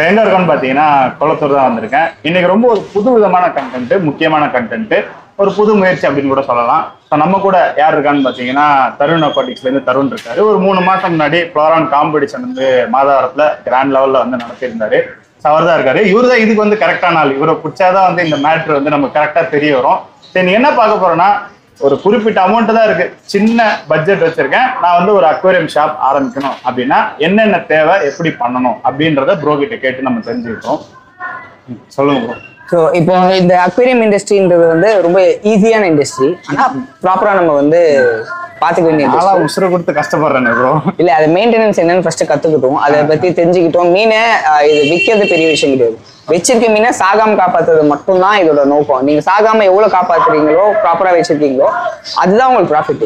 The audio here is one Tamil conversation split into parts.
எங்க இருக்கோம்னு பாத்தீங்கன்னா குளத்தூர் தான் வந்திருக்கேன். இன்னைக்கு ரொம்ப ஒரு புது விதமான கண்டென்ட், முக்கியமான கண்டென்ட், ஒரு புது முயற்சி அப்படின்னு கூட சொல்லலாம். நம்ம கூட யார் இருக்கான்னு பாத்தீங்கன்னா தருண் அக்வாட்டிக்ஸ்ல இருந்து தருண் இருக்காரு. ஒரு 3 மாசம் முன்னாடி ஃப்ளோரான் காம்படிஷன் வந்து மாதவரத்துல கிராண்ட் லெவல்ல வந்து நடத்தியிருந்தாரு. அவர் தான் இருக்காரு. இவரு தான் இதுக்கு வந்து கரெக்டான ஆள். இவரை பிடிச்சாதான் வந்து இந்த மேட்ரு வந்து நம்ம கரெக்டா தெரிய வரும். சரி, நீ என்ன பார்க்க போறோம்னா, ஒரு குறிப்பிட்ட அமௌண்ட் தான் இருக்கு, சின்ன பட்ஜெட் வச்சிருக்கேன், நான் வந்து ஒரு அக்வேரியம் ஷாப் ஆரம்பிக்கணும் அப்படின்னா என்னென்ன தேவை, எப்படி பண்ணணும் அப்படின்றத ப்ரோ கிட்ட கேட்டு நம்ம தெரிஞ்சுக்கிட்டோம். சொல்லுங்க ப்ரோ. ஸோ இப்போ இந்த அக்வேரியம் இண்டஸ்ட்ரின்றது வந்து ரொம்ப ஈஸியான இண்டஸ்ட்ரி. ஆனால் ப்ராப்பரா நம்ம வந்து பாத்துக்க வேண்டிய உசுரை கொடுத்து கஷ்டப்படுறேன் ப்ரோ. இல்ல, அது மெயின்டெனன்ஸ் என்னன்னு ஃபர்ஸ்ட் கத்துக்கிட்டோம், அதை பத்தி தெரிஞ்சுக்கிட்டோம். மீனை இது விற்கிறது பெரிய விஷயம் கிடையாது. வச்சிருக்க மீனை சாகாம காப்பாத்துறது மட்டும்தான் இதோட நோக்கம். நீங்க சாகாம எவ்வளவு காப்பாத்துறீங்களோ, ப்ராப்பரா வச்சிருக்கீங்களோ, அதுதான் உங்களுக்கு ப்ராஃபிட்.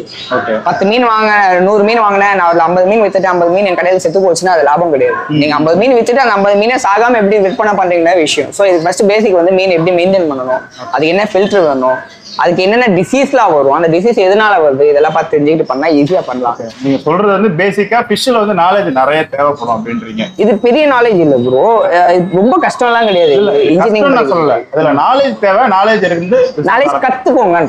10 மீன் வாங்க, 100 மீன் வாங்கினேன், நான் அதுல 50 மீன் வித்துட்டு 50 மீன் என் கடையில் செத்து போச்சுன்னா அது லாபம் கிடையாது. நீங்க 50 மீன் வித்துட்டு அந்த 50 மீனை சாகாம எப்படி விற்பனை பண்றீங்கன்னா விஷயம். ஸோ இது ஃபர்ஸ்ட் பேசிக் வந்து மீன் எப்படி மெயின்டைன் பண்ணணும், அதுக்கு என்ன ஃபில்டர் வேணும், அதுக்கு என்னென்ன டிசீஸ்லாம் வரும், அந்த டிசீஸ் எதனால வருது, இதெல்லாம் பார்த்து தெரிஞ்சுக்கிட்டு பண்ணா ஈஸியா பண்ணலாம். நீங்க சொல்றது வந்து பேசிக்கா ஃபிஷ்ல வந்து நாலேஜ் நிறைய தேவைப்படும் அப்படின்றீங்க. இது பெரிய நாலேஜ் இல்ல ப்ரோ, ரொம்ப கஷ்டம்லாம் கிடையாது. இன்ஜினியரிங் சொல்லல, இதுல நாலேஜ் தேவை. நாலேஜ் இருந்து நாலேஜ் கத்துக்கோங்க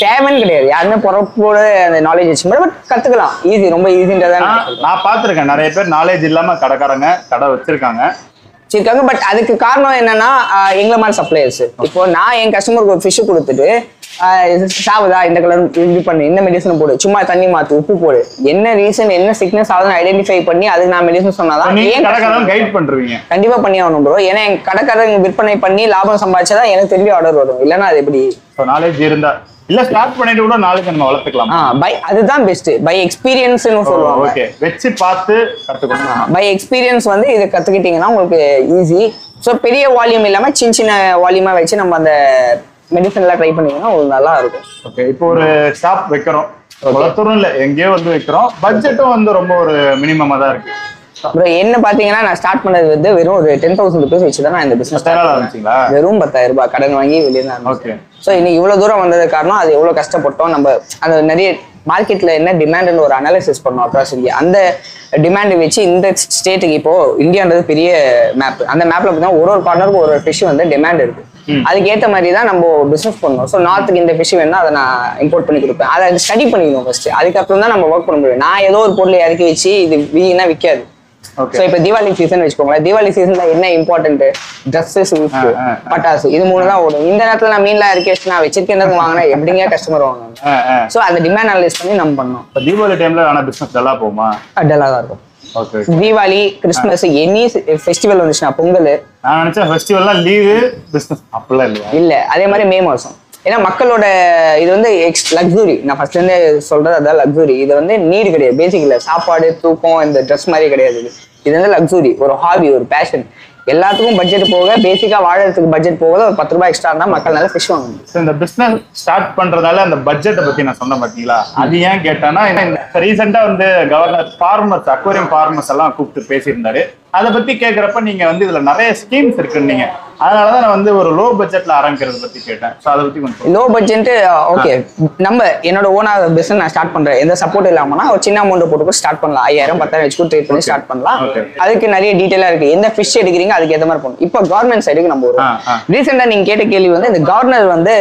தேவைன்னு கிடையாது. யாருமே பொறப்போட அந்த நாலேஜ் வச்சு பட் கத்துக்கலாம். ஈஸி, ரொம்ப ஈஸின்றதான் நான் பார்த்திருக்கேன். நிறைய பேர் நாலேஜ் இல்லாம கடைக்காரங்க கடை வச்சிருக்காங்க. பட் அதுக்கு காரணம் என்னன்னா எங்களை மாதிரி சப்ளையர்ஸ். இப்போ நான் என் கஸ்டமருக்கு ஒரு ஃபிஷ் கொடுத்துட்டு சாவுதா, இந்த கலர் இப்படி பண்ணு, இந்த மெடிசன் போடு, சும்மா தண்ணி மாத்து, உப்பு போடு, என்ன ரீசன், என்ன சிக்னஸ் ஆகுதுன்னு ஐடென்டிஃபை பண்ணி அதுக்கு நான் மெடிசன் சொன்னாதான் கைட் பண்றீங்க. கண்டிப்பா பண்ணி ஆகணும் ப்ரோ. ஏன்னா என் கடைக்காரங்க விற்பனை பண்ணி லாபம் சம்பாதிச்சாதான் எனக்கு திரும்பி ஆர்டர் வரும். இல்லைன்னா அது எப்படி? நாலேஜ் இருந்தா இல்ல ஸ்டார்ட் பண்ணிட்டு கூட நாளைக்கு நம்ம வளர்த்துக்கலாம். பை அதுதான் பெஸ்ட். பை எக்ஸ்பீரியன்ஸ்னு சொல்லுவாங்க. ஓகே, வெச்சு பார்த்து கத்துக்கணும். பை எக்ஸ்பீரியன்ஸ் வந்து இதை கத்துக்கிட்டீங்கன்னா உங்களுக்கு ஈஸி. ஸோ பெரிய வால்யூம் இல்லாம சின்ன சின்ன வால்யூமா வச்சு நம்ம அந்த மெடிசன் எல்லாம் ட்ரை பண்ணீங்கன்னா உங்களுக்கு நல்லா இருக்கும். ஓகே, இப்போ ஒரு ஷாப் வைக்கிறோம், வளர்த்துறோம் இல்ல எங்கேயோ வந்து வைக்கிறோம், பட்ஜெட்டும் வந்து ரொம்ப ஒரு மினிமமா தான் இருக்கு. அப்புறம் என்ன பாத்தீங்கன்னா, நான் ஸ்டார்ட் பண்ணது வந்து வெறும் ஒரு 10,000 rupees வச்சுதான் நான் இந்த பிசினஸ் ஆரம்பிச்சீங்களா? வெறும் 10,000 ரூபாய் கடன் வாங்கி வெளியே தான். ஓகே. ஸோ இன்னைக்கு இவ்வளவு தூரம் வந்தது காரணம் அது எவ்வளவு கஷ்டப்பட்டோம். நம்ம அந்த நிறைய மார்க்கெட்ல என்ன டிமாண்ட்னு ஒரு அனாலிசிஸ் பண்ணோம் அக்ராஸ் இந்தியா. அந்த டிமாண்ட் வச்சு இந்த ஸ்டேட்டுக்கு இப்போ இந்தியான்றது பெரிய மேப். அந்த மேப்ல பார்த்தீங்கன்னா ஒரு கார்னருக்கு ஒரு ஃபிஷ் வந்து டிமாண்ட் இருக்கு. அதுக்கு ஏற்ற மாதிரி தான் நம்ம பிசினஸ் பண்ணணும். ஸோ நார்த்துக்கு இந்த ஃபிஷ் வேணா அதை நான் இம்போர்ட் பண்ணி கொடுப்பேன். அதை ஸ்டடி பண்ணிக்கணும் ஃபர்ஸ்ட். அதுக்கப்புறம் தான் நம்ம ஒர்க் பண்ண முடியும். நான் ஏதோ ஒரு பொருளை இறக்கி வச்சு இது வீணா விற்காது. ஸோ இப்போ தீபாவளி சீசன் வச்சுக்கோங்களேன். தீபாவளி சீசன்ல என்ன இம்பார்ட்டன்ட், ட்ரெஸ்ஸஸ், பட்டாசு, இது 3 தான் ஓடும். இந்த நேரத்துல நான் மீன்லாம் இறக்கி வச்சு நான் வச்சிருக்கேன் வாங்கினா எப்படிங்க கஸ்டமர் வாங்க. ஸோ அந்த டிமாண்ட் அனலைஸ் பண்ணி நம்ம பண்ணோம். தீபாவளி டைம்ல ஆனா பிசினஸ் டல்லா போகுமா? டல்லா தான் இருக்கும். தீபாவளி, கிறிஸ்துமஸ், எனி ஃபெஸ்டிவல் வந்துச்சுன்னா, பொங்கல், நான் நினைச்சேன் ஃபெஸ்டிவல்லாம் லீவு, பிசினஸ் அப்படிலாம் இல்லையா? இல்ல, அதே மாதிரி மே மாசம். ஏன்னா மக்களோட இது வந்து லக்ஸுரி. நான் ஃபர்ஸ்ட்ல இருந்தே சொல்றது அதான் லக்ஸுரி. இது வந்து நீடு கிடையாது, பேசிக் இல்லை. சாப்பாடு, தூக்கம், இந்த ட்ரெஸ் மாதிரி கிடையாது. இது வந்து லக்ஸுரி, ஒரு ஹாபி, ஒரு பேஷன். எல்லாத்துக்கும் பட்ஜெட் போக, பேசிக்கா வாழறதுக்கு பட்ஜெட் போக ஒரு 10 ரூபாய் எக்ஸ்ட்ரா இருந்தா மக்கள் நல்லா ஃபிஷ் வாங்கணும். இந்த பிசினஸ் ஸ்டார்ட் பண்றதால அந்த பட்ஜெட்டை பத்தி நான் சொன்ன பாத்தீங்களா, அது ஏன் கேட்டானா, ரீசெண்டா வந்து கவர்னர் ஃபார்மர்ஸ், அக்வேரியம் ஃபார்மர்ஸ் எல்லாம் கூப்பிட்டு பேசியிருந்தாரு. அதை பத்தி கேட்கறப்ப நீங்க வந்து இதுல நிறைய ஸ்கீம்ஸ் இருக்குன்னீங்க. அதனாலதான் நான் வந்து ஒரு லோ பட்ஜெட்ல ஆரம்பிக்கிறது பத்தி கேட்டேன். ஸோ அதை பத்தி கொஞ்சம். Low budget okay. நம்ம என்னோட ஓனா பிசினஸ் நான் ஸ்டார்ட் பண்றேன். எந்த சப்போர்ட் இல்லாமனா ஒரு சின்ன அமௌண்ட் போட்டு ஸ்டார்ட் பண்ணலாம். 5000 10,000 வச்சு ட்ரேட் பண்ணி ஸ்டார்ட் பண்ணலாம். அதுக்கு நிறைய டீடைலா இருக்கு. எந்த ஃபிஷ் எடுக்கிறீங்க அதுக்கு ஏற்ற மாதிரி போகணும். இப்போ கவர்மெண்ட் சைடுக்கு நம்ம வரும். ரீசெண்டா நீங்க கேட்ட கேள்வி வந்து இந்த கவர்னர் வந்து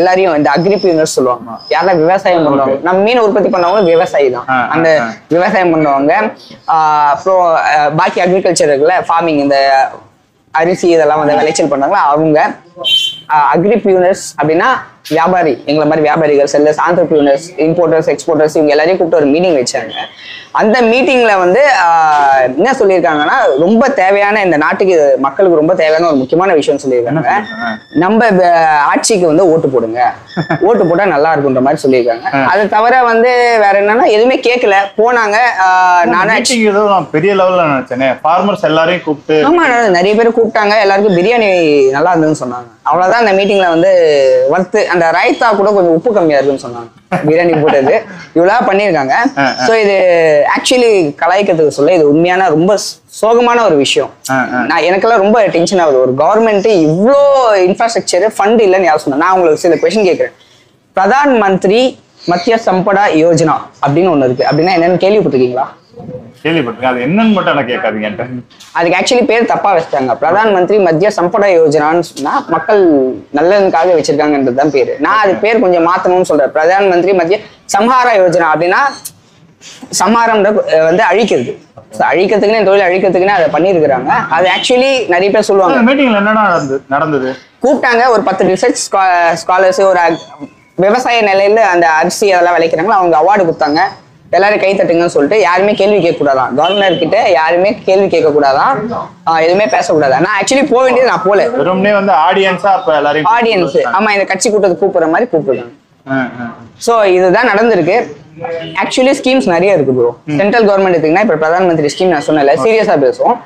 எல்லாரையும் இந்த அக்ரிபியூனர்ஸ் சொல்லுவாங்க. யாரெல்லாம் விவசாயம் பண்றவங்க, நம்ம மீன் உற்பத்தி பண்ணவங்க விவசாயி தான். அந்த விவசாயம் பண்ணுவாங்க. அப்புறம் பாக்கி அக்ரிகல்ச்சர் இருக்குல்ல, ஃபார்மிங், இந்த அரிசி இதெல்லாம் வந்து விளைச்சல் பண்ணாங்களா அவங்க அக்ரிபியூனர்ஸ் அப்படின்னா வியாபாரி. எங்களை மாதிரி வியாபாரிகள், செல்லர்ஸ், ஆண்டர்பியூனர்ஸ், இம்போர்ட்டர்ஸ், எக்ஸ்போர்ட்டர்ஸ், இவங்க எல்லாரையும் கூப்பிட்டு ஒரு மீட்டிங் வச்சாங்க. அந்த மீட்டிங்ல வந்து என்ன சொல்லியிருக்காங்கன்னா, ரொம்ப தேவையான இந்த நாட்டுக்கு மக்களுக்கு ரொம்ப தேவையான ஒரு முக்கியமான விஷயம் சொல்லியிருக்காங்க. நம்ம ஆட்சிக்கு வந்து ஓட்டு போடுங்க, ஓட்டு போட்டா நல்லா இருக்குன்ற மாதிரி சொல்லியிருக்காங்க. அதை தவிர வந்து வேற என்னன்னா எதுவுமே கேட்கல, போனாங்க. நானும் பெரிய லெவல்ல நினைச்சேன். ஃபார்மர்ஸ் எல்லாரையும் கூப்பிட்டு, ஆமா நிறைய பேர் கூப்பிட்டாங்க. எல்லாருக்கும் பிரியாணி நல்லா இருந்ததுன்னு சொன்னாங்க. அவ்வளவுதான். அந்த மீட்டிங்ல வந்து வர்த்து அந்த ரைத்தா கூட கொஞ்சம் உப்பு கம்மியா இருக்குன்னு சொன்னாங்க. பிரியாணி போட்டது இவ்வளவு பண்ணியிருக்காங்க. ஸோ இது ஆக்சுவலி கலாய்க்கிறதுக்கு சொல்ல இது உண்மையான ரொம்ப சோகமான ஒரு விஷயம். நான் எனக்கெல்லாம் ரொம்ப டென்ஷன் ஆகுது. ஒரு கவர்மெண்ட் இவ்வளோ இன்ஃப்ராஸ்ட்ரக்சர் ஃபண்ட் இல்லைன்னு யாரும் சொன்னா. நான் உங்களுக்கு சில கொஸ்டின் கேட்கிறேன். பிரதான் மந்திரி மத்திய சம்படா யோஜனா அப்படின்னு ஒண்ணு இருக்கு. அப்படின்னா என்னன்னு கேள்விப்பட்டிருக்கீங்களா? கேள்விப்பட்டிருக்கேன். அது என்னன்னு மட்டும் எனக்கு கேட்காதீங்க. அதுக்கு ஆக்சுவலி பேர் தப்பா வச்சிட்டாங்க. பிரதான் மந்திரி மத்திய சம்படா யோஜனான்னு சொன்னா மக்கள் நல்லதுக்காக வச்சிருக்காங்கன்றதுதான் பேரு. நான் அது பேர் கொஞ்சம் மாத்தணும்னு சொல்றேன். பிரதான் மந்திரி மத்திய சம்ஹாரா யோஜனா அப்படின்னா சம்ஹாரம் வந்து அழிக்கிறது. அழிக்கிறதுக்குன்னு தொழில் அழிக்கிறதுக்குன்னு அதை பண்ணிருக்கிறாங்க. அது ஆக்சுவலி நிறைய பேர் சொல்லுவாங்க. மீட்டிங்ல என்னன்னா நடந்தது கூப்பிட்டாங்க ஒரு 10 ரிசர்ச் ஸ்காலர்ஸ், ஒரு விவசாய நிலையில அந்த அரிசி அதெல்லாம் விளைக்கிறாங்களா, அவங்க அவார்டு கொடுத்தாங்க. எல்லாரும் கை தட்டுங்கன்னு சொல்லிட்டு யாருமே கேள்வி கேட்க கூடாதான். கவர்னர் கிட்ட யாருமே கேள்வி கேட்க கூடாதான், எதுவுமே பேசக்கூடாது. நான் ஆக்சுவலி போக வேண்டியது நான் போல. வெறும்னே வந்து ஆடியன்ஸா அப்ப எல்லாரையும் ஆடியன்ஸ் ஆமா இந்த கட்சி கூட்டத்துக்கு கூப்பிடுற மாதிரி கூப்பிடுறாங்க. சோ இதுதான் நடந்திருக்கு. ஆக்சுவலி ஸ்கீம்ஸ் நிறைய இருக்கு ப்ரோ. சென்ட்ரல் கவர்மெண்ட் எடுத்தீங்கன்னா இப்ப பிரதான் மந்திரி ஸ்கீம் நான் சொன்னல, சீரியஸா பேசுவோம்.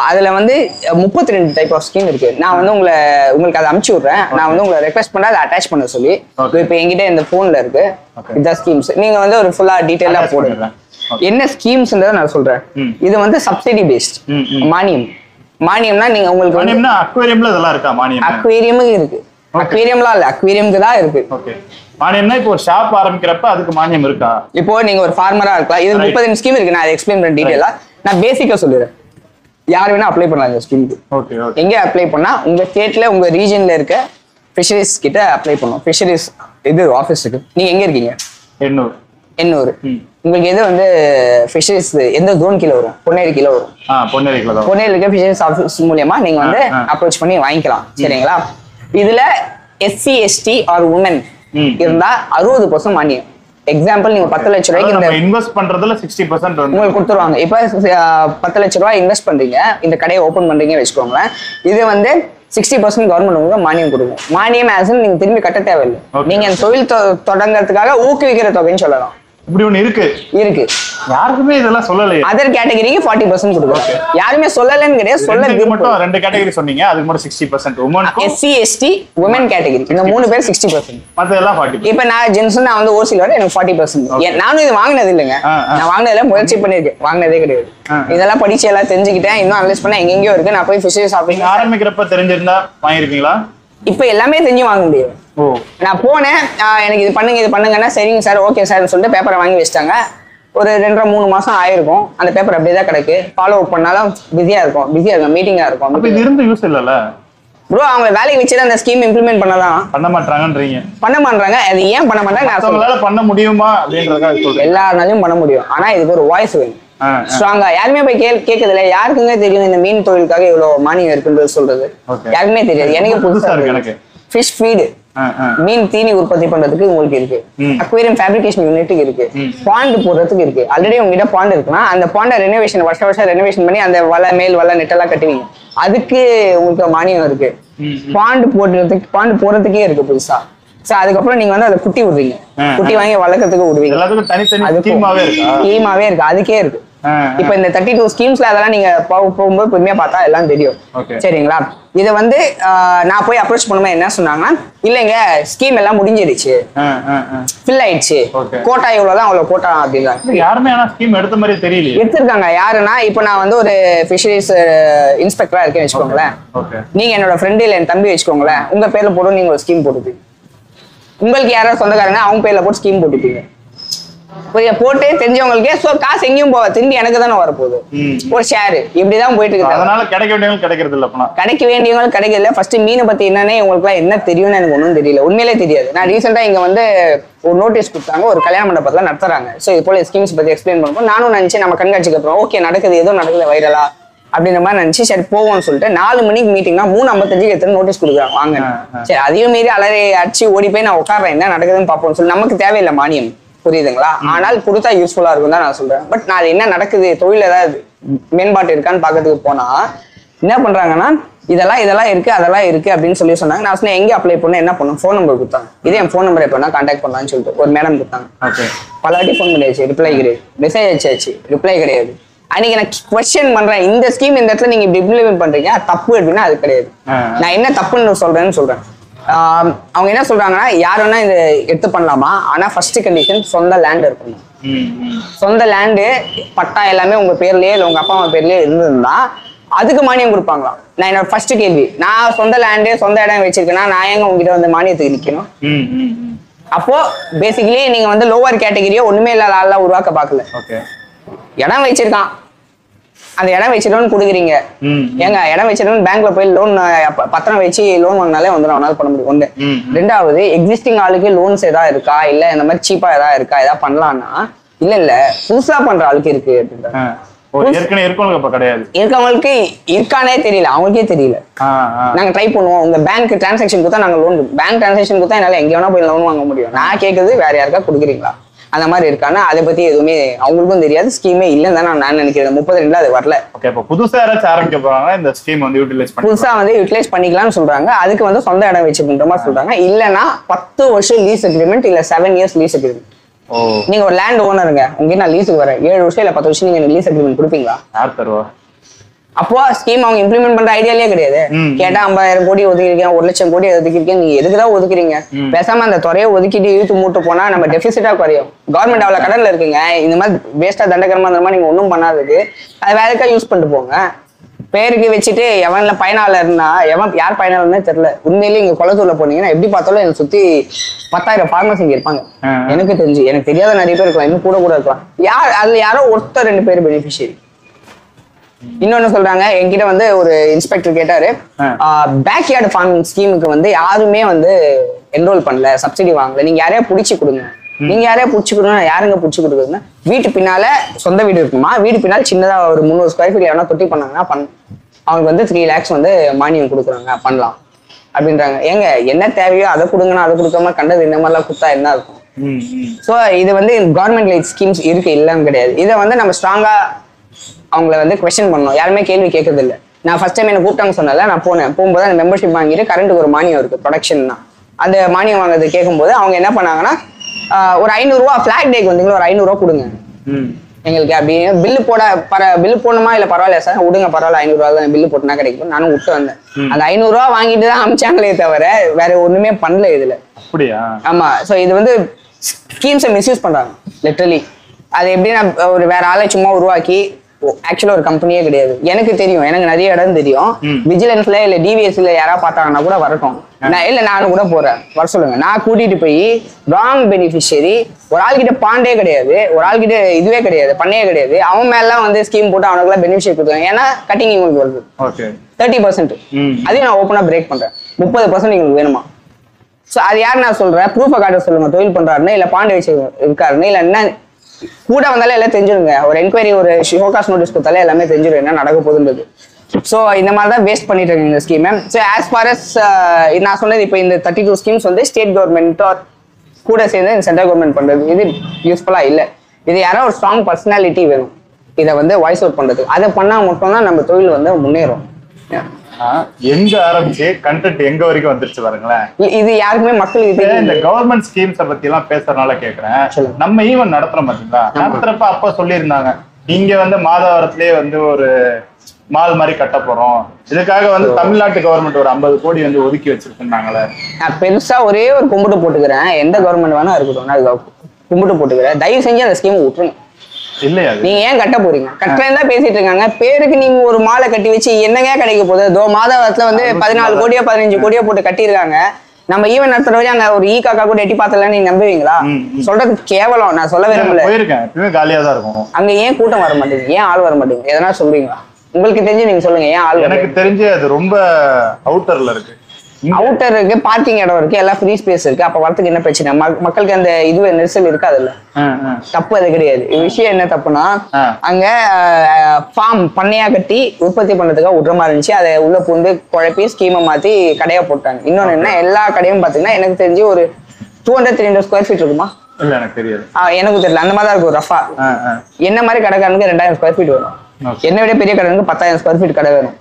அதுல வந்து 32 டைப் ஆஃப் ஸ்கீம் இருக்கு. நான் வந்து உங்களுக்கு அதை அனுப்பிச்சு விடுறேன். நான் வந்து உங்களை ரெக்வெஸ்ட் பண்ண அதை அட்டாச் பண்ண சொல்லி. இப்ப என்கிட்ட இந்த போன்ல இருக்கு இதான் ஸ்கீம்ஸ். நீங்க வந்து ஒரு ஃபுல்லா டீடைலா போடுங்க. என்ன ஸ்கீம்ஸ்ன்றத நான் சொல்றேன். இது வந்து சப்சிடி பேஸ்ட் மானியம்னா நீங்க உங்களுக்கு அக்வேரியம்ல இதெல்லாம் இருக்கா? மானியம் அக்வேரியமும் இருக்கு. அக்வேரியம்லாம் இல்ல, அக்வேரியம்க்கு தான் இருக்கு. மானியம்னா இப்போ ஒரு ஷாப் ஆரம்பிக்கிறப்ப அதுக்கு மானியம் இருக்கா? இப்போ நீங்க ஒரு ஃபார்மரா இருக்கலாம். இது 30 ஸ்கீம் இருக்கு. நான் எக்ஸ்பிளைன் பண்ண டீடைலா நான் பேசிக்கா சொல்லிடுறேன். யார் வேணா அப்ளை பண்ணலாம் இந்த ஸ்கீமுக்கு. எங்க அப்ளை பண்ணா உங்க ஸ்டேட்ல உங்க ரீஜன்ல இருக்க ஃபிஷரிஸ் கிட்ட அப்ளை பண்ணும். ஃபிஷரிஸ் இது ஆபீஸுக்கு. நீங்க எங்க இருக்கீங்க? எண்ணூர். உங்களுக்கு எது வந்து ஃபிஷரிஸ் எந்த ஜோன் கீழ வரும்? பொன்னேரி கீழ வரும். பொன்னேரி இருக்க ஃபிஷரிஸ் ஆபீஸ் மூலமா நீங்க வந்து அப்ரோச் பண்ணி வாங்கிக்கலாம். சரிங்களா? இதுல SC ST ஆர் உமன் இருந்தா 60% மானியம். எக்ஸாம்பிள் நீங்க 10 லட்சம் ரூபாய்க்கு இந்த இன்வெஸ்ட் பண்றதுல 60% உங்களுக்கு கொடுத்துருவாங்க. இப்ப 10 லட்சம் ரூபாய் இன்வெஸ்ட் பண்றீங்க, இந்த கடையை ஓபன் பண்றீங்க வச்சுக்கோங்களேன். இது வந்து 60% கவர்மெண்ட் உங்களுக்கு மானியம் கொடுக்கும். மானியம் ஆஸ் நீங்க திரும்பி கட்ட தேவையில்லை. நீங்க அந்த தொழில் தொடங்குறதுக்காக ஊக்குவிக்கிற தொகைன்னு சொல்லலாம். இப்படி ஒண்ணு இருக்கு. யாருக்குமே இதெல்லாம் சொல்லலையே. அதர் கேட்டகரிக்கு 40% கொடுக்குறாங்க. யாருமே சொல்லலன்னு கிடையாது. சொல்லறதுக்கு மட்டும் 2 கேட்டகரி சொன்னீங்க. அதுக்கு மட்டும் 60%. Women SC ST women category இந்த 3 பேர் 60%. மத்ததெல்லாம் 40%. இப்போ நான் ஜென்ஸ் நான் வந்து ஓசில வர எனக்கு 40%. நானும் இது வாங்கினது இல்லைங்க. நான் வாங்கினதுல முயற்சி பண்ணிருக்கேன். வாங்கினதே கிடையாது. இதெல்லாம் படிச்சு எல்லாம் தெரிஞ்சுக்கிட்டேன். இன்னும் அனலைஸ் பண்ண எங்கெங்கயோ இருக்கு. நான் போய் ஃபிஷரிஸ் ஆபீஸ் ஆரம்பிக்கிறப்ப தெரிஞ்சிருந்தா வாங்கிருக்கீங்களா? இப்ப எல்லாமே தெரிஞ்சு வாங்க முடியும். நான் போனேன், எனக்கு இது பண்ணுங்கன்னா சரிங்க சார் ஓகே சார் சொல்லிட்டு பேப்பரை வாங்கி வச்சிட்டாங்க. ஒரு 2-3 மாசம் ஆயிருக்கும். அந்த பேப்பர் அப்படியே தான் கிடக்கு. ஃபாலோ அப் பண்ணாலும் பிஸியா இருக்கும் மீட்டிங்கா இருக்கும். இது இருந்து யூஸ் இல்லல ப்ரோ. அவங்க வேலைக்கு வச்சு அந்த ஸ்கீம் இம்ப்ளிமெண்ட் பண்ண மாட்டாங்க. அது ஏன் பண்ண மாட்டாங்க? அவங்களால பண்ண முடியுமா அப்படின்றதுக்காக சொல்றேன். எல்லாராலையும் பண்ண முடியும். ஆனா இதுக்கு ஒரு வாய்ஸ் வேணும் ஸ்ட்ராங்கா. யாருமே போய் கேட்கறது இல்லை. யாருக்குங்க தெரியும் இந்த மீன் தொழிலுக்காக இவ்வளவு மானியம் இருக்குன்றது சொல்றது? யாருக்குமே தெரியாது. எனக்கு புதுசா இருக்கு. ஃபிஷ் ஃபீடு மீன் தீனி உற்பத்தி பண்றதுக்கு உங்களுக்கு இருக்கு. அக்வேரியம் ஃபேப்ரிகேஷன் யூனிட்டுக்கு இருக்கு. பாண்ட் போடுறதுக்கு இருக்கு. ஆல்ரெடி உங்ககிட்ட பாண்ட் இருக்குன்னா அந்த பாண்டை ரெனோவேஷன் வருஷம் ரெனோவேஷன் பண்ணி அந்த மேல் வலை நெட்டெல்லாம் கட்டுவீங்க. அதுக்கு உங்களுக்கு மானியம் இருக்கு. பாண்ட் போடுறதுக்கே இருக்கு புதுசா. அதுக்கப்புறம் நீங்க வந்து அதை குட்டி விடுறீங்க. குட்டி வாங்கி வளர்க்கறதுக்கு விடுவீங்க. ஸ்கீமாவே இருக்கு. அதுக்கே இருக்கு. இப்ப இந்த 32 ஸ்கீம்ஸ்ல அதெல்லாம் நீங்க போகும்போது பொறுமையா பார்த்தா எல்லாம் தெரியும். சரிங்களா? இதை வந்து நான் போய் அப்ரோச் பண்ணும்போது என்ன சொன்னாங்கன்னா, இல்லைங்க ஸ்கீம் எல்லாம் முடிஞ்சிருச்சு, ஃபில் ஆயிடுச்சு, கோட்டா இவ்வளவுதான் அவ்வளவு கோட்டா அப்படின்றாங்க. யாருமே ஆனா ஸ்கீம் எடுத்த மாதிரி தெரியல. எடுத்திருக்காங்க. யாருன்னா இப்ப நான் வந்து ஒரு ஃபிஷரிஸ் இன்ஸ்பெக்டரா இருக்கேன்னு வச்சுக்கோங்களேன். நீங்க என்னோட ஃப்ரெண்டு இல்ல என் தம்பி வச்சுக்கோங்களேன். உங்க பேர்ல போட்டு நீங்க ஒரு ஸ்கீம் போட்டுப்பீங்க. உங்களுக்கு யாராவது சொந்தக்காரங்க அவங்க பேர்ல போட்டு ஸ்கீம் போட்டுப்பீங்க. போட்டு தெரிஞ்சவங்களுக்கே காசு எங்கேயும் போவா, திரும்பி எனக்கு தானே வரப்போகுது. ஒரு ஷேர் இப்படிதான் போயிட்டு இருக்கு. அதனால கிடைக்க வேண்டியவங்க கிடைக்கிறது இல்ல. கிடைக்க வேண்டியவங்க கிடைக்கல. ஃபர்ஸ்ட் மீனை பத்தி என்னன்னே உங்களுக்கு என்ன தெரியும்னு எனக்கு ஒன்றும் தெரியல. உண்மையிலே தெரியாது. நான் ரீசெண்டா இங்க வந்து ஒரு நோட்டீஸ் கொடுத்தாங்க. ஒரு கல்யாண மண்டபத்துல நடத்துறாங்க. ஸோ இது போல ஸ்கீம்ஸ் பத்தி எக்ஸ்பிளைன் பண்ணும்போது நானும் நினைச்சு நம்ம கண்காட்சிக்கு அப்புறம் ஓகே நடக்குது, ஏதோ நடக்குது வைரலா அப்படின்ற மாதிரி நினைச்சு சரி போவோம்னு சொல்லிட்டு 4 மணிக்கு மீட்டிங்னா 3:55 எத்தனை நோட்டீஸ் கொடுக்குறாங்க வாங்க. சரி அதையும் மீறி அலறி அடிச்சு ஓடி போய் நான் உட்காறேன் என்ன நடக்குதுன்னு பார்ப்போம்னு சொல்லி. நமக்கு தேவையில்லை மானியம், புரியுதுங்களா? ஆனால் கொடுத்தா யூஸ்ஃபுல்லா இருக்கும் தான் நான் சொல்றேன். பட் நான் என்ன நடக்குது, தொழில் ஏதாவது மேம்பாட்டு இருக்கான்னு பாக்கிறதுக்கு போனா என்ன பண்றாங்கன்னா இதெல்லாம் இருக்கு அதெல்லாம் இருக்கு அப்படின்னு சொல்லி சொன்னாங்க. நான் சொன்னேன் எங்க அப்ளை பண்ண என்ன பண்ணும், ஃபோன் நம்பர் கொடுத்தாங்க. இதே என் ஃபோன் நம்பர் எப்படின்னா கான்டாக்ட் பண்ணலாம்னு சொல்லிட்டு ஒரு மேடம் கொடுத்தாங்க. பல வாட்டி ஃபோன் பண்ணியாச்சு, ரிப்ளை கிடையாது. மெசேஜ் அடிச்சாச்சு, ரிப்ளை கிடையாது. அன்னைக்கு நான் கொஸ்டின் பண்றேன், இந்த ஸ்கீம் இந்த இடத்துல நீங்க இப்படி இம்ப்ளிமெண்ட் பண்றீங்க தப்பு அப்படின்னா அது கிடையாது. நான் என்ன தப்புன்னு சொல்றேன். அவங்க என்ன சொல்றாங்கன்னா யாருன்னா இதை எடுத்து பண்ணலாமா, ஆனா ஃபர்ஸ்ட் கண்டிஷன் சொந்த லேண்ட் இருக்கணும். சொந்த லேண்டு பட்டா எல்லாமே உங்க பேர்லயே இல்லை உங்க அப்பா அம்மா பேர்லயே இருந்திருந்தா அதுக்கு மானியம் கொடுப்பாங்களாம். நான் என்னோட ஃபர்ஸ்ட் கேள்வி, நான் சொந்த லேண்டு சொந்த இடம் வச்சிருக்கேன்னா நான் எங்க உங்ககிட்ட வந்து மானியத்துக்கு நிக்கணும்? அப்போ பேசிக்கலி நீங்க வந்து லோவர் கேட்டகரியை ஒண்ணுமே இல்லாத ஆள்லாம் உருவாக்க பார்க்கல. ஓகே. இடம் வச்சிருக்கான், அந்த இடம் வச்சு லோன் கொடுக்குறீங்க. ஏங்க இடம் வச்சிருக்கோம் பேங்க்ல போய் லோன் பத்திரம் வச்சு லோன் வாங்கினாலே வந்துடும், அவனால பண்ண முடியும். ஒன்று. ரெண்டாவது எக்ஸிஸ்டிங் ஆளுக்கு லோன்ஸ் ஏதாவது இருக்கா, இல்ல இந்த மாதிரி சீப்பா ஏதாவது இருக்கா, ஏதாவது பண்ணலாம்னா இல்ல புதுசா பண்ற ஆளுக்கு இருக்கு அப்படின்றாங்க. இருக்கவங்களுக்கு இருக்கானே தெரியல, அவங்களுக்கே தெரியல. நாங்க ட்ரை பண்ணுவோம், உங்க பேங்க் டிரான்சாக்ஷன் கொடுத்தா நாங்க லோன், பேங்க் டிரான்சாக்ஷன் கொடுத்தா என்னால எங்க வேணா போய் லோன் வாங்க முடியும். நான் கேட்கறது வேற யாருக்கா கொடுக்குறீங்களா அந்த மாதிரி இருக்கானா, அதை பத்தி எதுவுமே அவங்களுக்கும் தெரியாது. ஸ்கீமே இல்லைன்னு தான் நான் நினைக்கிறேன். 32 அது வரல. புதுசா யாராச்சும் ஆரம்பிக்க போறாங்க, இந்த ஸ்கீம் வந்து புதுசா வந்து யூட்டிலைஸ் பண்ணிக்கலாம்னு சொல்றாங்க. அதுக்கு வந்து சொந்த இடம் வச்சுக்கின்ற மாதிரி சொல்றாங்க. இல்லைன்னா 10 வருஷம் லீஸ் அக்ரிமெண்ட், இல்ல 7 years லீஸ் அக்ரிமெண்ட். நீங்க ஒரு லேண்ட் ஓனருங்க, உங்ககிட்ட நான் லீஸுக்கு வரேன், 7 வருஷம் இல்ல 10 வருஷம் நீங்க லீஸ் அக்ரிமெண்ட் கொடுப்பீங்களா? யார் தருவா? அப்போ ஸ்கீம் அவங்க இம்ப்ளிமெண்ட் பண்ற ஐடியாலே கிடையாது. கேட்டா 50,000 கோடி ஒதுக்கிருக்கேன், 1 லட்சம் கோடி ஒதுக்கிருக்கேன், நீங்க எதுக்குதான் ஒதுக்குறீங்க? பேசாம அந்த துறையை ஒதுக்கிட்டு இழுத்து மூட்டு போனா நம்ம டெபிசிட்டா குறையும். கவர்மெண்ட் அவ்வளவு கடன்ல இருக்குங்க, இந்த மாதிரி வேஸ்டா தண்டகரமா அந்த மாதிரி நீங்க ஒன்றும் பண்ணாததுக்கு அது வேலைக்கா யூஸ் பண்ணிட்டு போங்க. பேருக்கு வச்சுட்டு எவன்ல பயனாளர்னா யார் பயனாளர்னே தெரியல. உண்மையிலேயே இங்க குளத்தூர்ல போனீங்கன்னா எப்படி பார்த்தாலும் எனக்கு சுத்தி 10,000 ஃபார்மர்ஸ் இங்க இருப்பாங்க. எனக்கு தெரிஞ்சு, எனக்கு தெரியாத நிறைய பேர் இருக்கலாம், இன்னும் கூட இருக்கலாம். அதுல யாரோ ஒருத்தர் 2 பேர் பெனிஃபிஷியரி. இன்னொன்னு சொல்றாங்க, என்கிட்ட வந்து ஒரு இன்ஸ்பெக்டர் கேட்டாரு, பேக்யார்டு ஃபார்மிங் ஸ்கீமுக்கு வந்து யாருமே வந்து என்ரோல் பண்ணல, சப்சிடி வாங்கல, நீங்க யாரையா புடிச்சு கொடுங்க. நீங்க யாரையா புடிச்சு கொடுங்க, யாருங்க புடிச்சு கொடுக்குறதுன்னா வீட்டு பின்னால சொந்த வீடு இருக்குமா, வீடு பின்னால சின்னதா ஒரு 300 ஸ்கொயர் ஃபீட் எவனா தொட்டி பண்ணாங்கன்னா அவங்களுக்கு வந்து 3 lakhs வந்து மானியம் கொடுக்குறாங்க, பண்ணலாம் அப்படின்றாங்க. ஏங்க என்ன தேவையோ அதை கொடுங்கன்னா அதை கொடுக்காம கண்டது இந்த மாதிரிலாம் கொடுத்தா என்ன இருக்கும்? ஸோ இது வந்து கவர்மெண்ட் லைட் ஸ்கீம்ஸ் இருக்கு, இல்லைன்னு கிடையாது. இதை வந்து நம்ம ஸ்ட்ராங்கா அவங்கள வந்து கொஸ்டின் பண்ணணும். யாருமே கேள்வி கேட்கறது இல்லை. நான் ஃபர்ஸ்ட் டைம் என்ன கூப்பிட்டாங்க சொன்னல, நான் போகும்போது அந்த மெம்பர்ஷிப் வாங்கிட்டு கரண்ட்டுக்கு ஒரு மானியம் இருக்கு ப்ரொடக்ஷன் தான், அந்த மானியம் வாங்குறது கேட்கும்போது அவங்க என்ன பண்ணாங்கன்னா, ஒரு 500 ரூபா ஃபிளாக் டேக்கு வந்து ஒரு 500 ரூபா கொடுங்க எங்களுக்கு அப்படின்னு. பில்லு போடணுமா இல்ல பரவாயில்ல சார் விடுங்க, பரவாயில்ல 500 ரூபா தான் பில்லு போட்டுனா கிடைக்கும், நானும் விட்டு வந்தேன். அந்த 500 ரூபா வாங்கிட்டு தான் அமிச்சாங்களே தவிர வேற ஒண்ணுமே பண்ணல இதுல. அப்படியா? ஆமா. ஸோ இது வந்து ஸ்கீம்ஸை மிஸ்யூஸ் பண்றாங்க லிட்டரலி. அது எப்படின்னா ஒரு வேற ஆளை சும்மா உருவாக்கி, ஆக்சுவலா ஒரு கம்பெனியே கிடையாது. எனக்கு தெரியும், எனக்கு நிறைய இடம் தெரியும். விஜிலன்ஸ்ல இல்ல டிவிஎஸ்ல யாராவது பார்த்தாங்கன்னா கூட வரட்டும், நானும் கூட போறேன், வர சொல்லுங்க. நான் கூட்டிட்டு போய் ராங் பெனிஃபிஷியரி ஒரு ஆள்கிட்ட பாண்டே கிடையாது, ஒரு ஆள்கிட்ட இதுவே கிடையாது, பண்ணே கிடையாது, அவன் மேலாம் வந்து ஸ்கீம் போட்டு அவனுக்குலாம் பெனிஃபிஷியரி கொடுத்தாங்க. ஏன்னா கட்டிங் இவங்களுக்கு வருது 30%, அதையும் நான் ஓப்பனா பிரேக் பண்றேன். 30% உங்களுக்கு வேணுமா? ஸோ அது யார் நான் சொல்றேன், ப்ரூஃப் கார்டு சொல்லுங்க, தொழில் பண்றாருன்னு இல்ல பாண்டே வச்சு இருக்காருன்னு, இல்ல என்ன கூட வந்தாலே எல்லாம் தெரிஞ்சிருங்க. ஒரு என்கொயரி ஒரு ஷோகாஸ் நோட்டீஸ் கொடுத்தாலே எல்லாமே தெரிஞ்சிடும் என்ன நடக்க போகுதுன்றது. ஸோ இந்த மாதிரி தான் வேஸ்ட் பண்ணிட்டு இருக்காங்க இந்த ஸ்கீமை. ஸோ ஆஸ் ஃபார் அஸ் நான் சொன்னது, இப்போ இந்த 32 ஸ்கீம்ஸ் வந்து ஸ்டேட் கவர்மெண்ட் கூட சேர்ந்து சென்ட்ரல் கவர்மெண்ட் பண்றது இது யூஸ்ஃபுல்லா இல்லை. இது யாரோ ஒரு ஸ்ட்ராங் பர்சனாலிட்டி வேணும் இதை வந்து வாய்ஸ் அவுட் பண்றதுக்கு. அதை பண்ணா மட்டும்தான் நம்ம தொழில் வந்து முன்னேறும். எங்க ஆரம்பிச்சு கண்டென்ட் எங்க வரைக்கும் வந்துருச்சு பாருங்களேன். இது யாருக்குமே மக்களுக்கு இந்த கவர்மெண்ட் ஸ்கீம்ஸ பத்தி எல்லாம் பேசுறதுனால கேக்குறேன். நம்ம ஈவன் நடத்துறோம் பாத்தீங்களா, நடத்துறப்ப அப்ப சொல்லியிருந்தாங்க, இங்க வந்து மாதவரத்திலேயே வந்து ஒரு மால் மாதிரி கட்ட போறோம், இதுக்காக வந்து தமிழ்நாட்டு கவர்மெண்ட் ஒரு 50 கோடி வந்து ஒதுக்கி வச்சிருக்காங்களே. நான் பெருசா ஒரே ஒரு கும்பிட்டு போட்டுக்கிறேன், எந்த கவர்மெண்ட் வேணா இருக்கட்டும், நான் கும்பிட்டு போட்டுக்கிறேன், தயவு செஞ்சு அந்த ஸ்கீம் விட்டுருங்க. இல்லையா நீங்க ஏன் கட்ட போறீங்க? கட்டுறேன் தான் பேசிட்டு இருக்காங்க. பேருக்கு நீங்க ஒரு மாலை கட்டி வச்சு என்னங்க கிடைக்க போகுது? மாதவரத்துல வந்து 14 கோடியோ 15 கோடியோ போட்டு கட்டியிருக்காங்க. நம்ம ஈவன் நடத்துற வரையும் அங்க ஒரு காக்கா கூட எட்டி பார்த்தல நீங்க நம்புவீங்களா? சொல்றது கேவலம், நான் சொல்ல விரும்பல. காலியா தான் இருக்கும். அங்க ஏன் கூட்டம் வர மாட்டேங்குது, ஏன் ஆள் வர மாட்டேங்குது, எதனா சொல்றீங்களா? உங்களுக்கு தெரிஞ்சு நீங்க சொல்லுங்க, ஏன் ஆள்? எனக்கு தெரிஞ்சு அது ரொம்ப அவுட்டர்ல இருக்கு. அவுட்டர் இருக்கு, பார்க்கிங் இடம் இருக்கு, எல்லாம் ஃப்ரீ ஸ்பேஸ் இருக்கு. அப்ப வரதுக்கு என்ன பிரச்சனை? மக்களுக்கு அந்த இது நெரிசல் இருக்காதுல்ல. தப்பு அது கிடையாது. விஷயம் என்ன தப்புனா, அங்க ஃபார்ம் பண்ணையா கட்டி உற்பத்தி பண்றதுக்காக விடுற மாதிரி இருந்துச்சு. அதை உள்ள பூந்து குழப்பி ஸ்கீமை மாத்தி கடையா போட்டாங்க. இன்னொன்னு என்ன, எல்லா கடையும் பாத்தீங்கன்னா எனக்கு தெரிஞ்சு ஒரு 200-300 ஸ்கொயர் ஃபீட் இருக்குமா? இல்ல எனக்கு தெரியாது, எனக்கு தெரியல, அந்த மாதிரி தான் இருக்கும் ரஃபா. என்ன மாதிரி கடைக்காரனுக்கு 2000 ஸ்கொயர் ஃபீட் வரும், என்னை விட பெரிய கடைக்கு 10,000 ஸ்கொயர் ஃபீட் கடை வேணும்.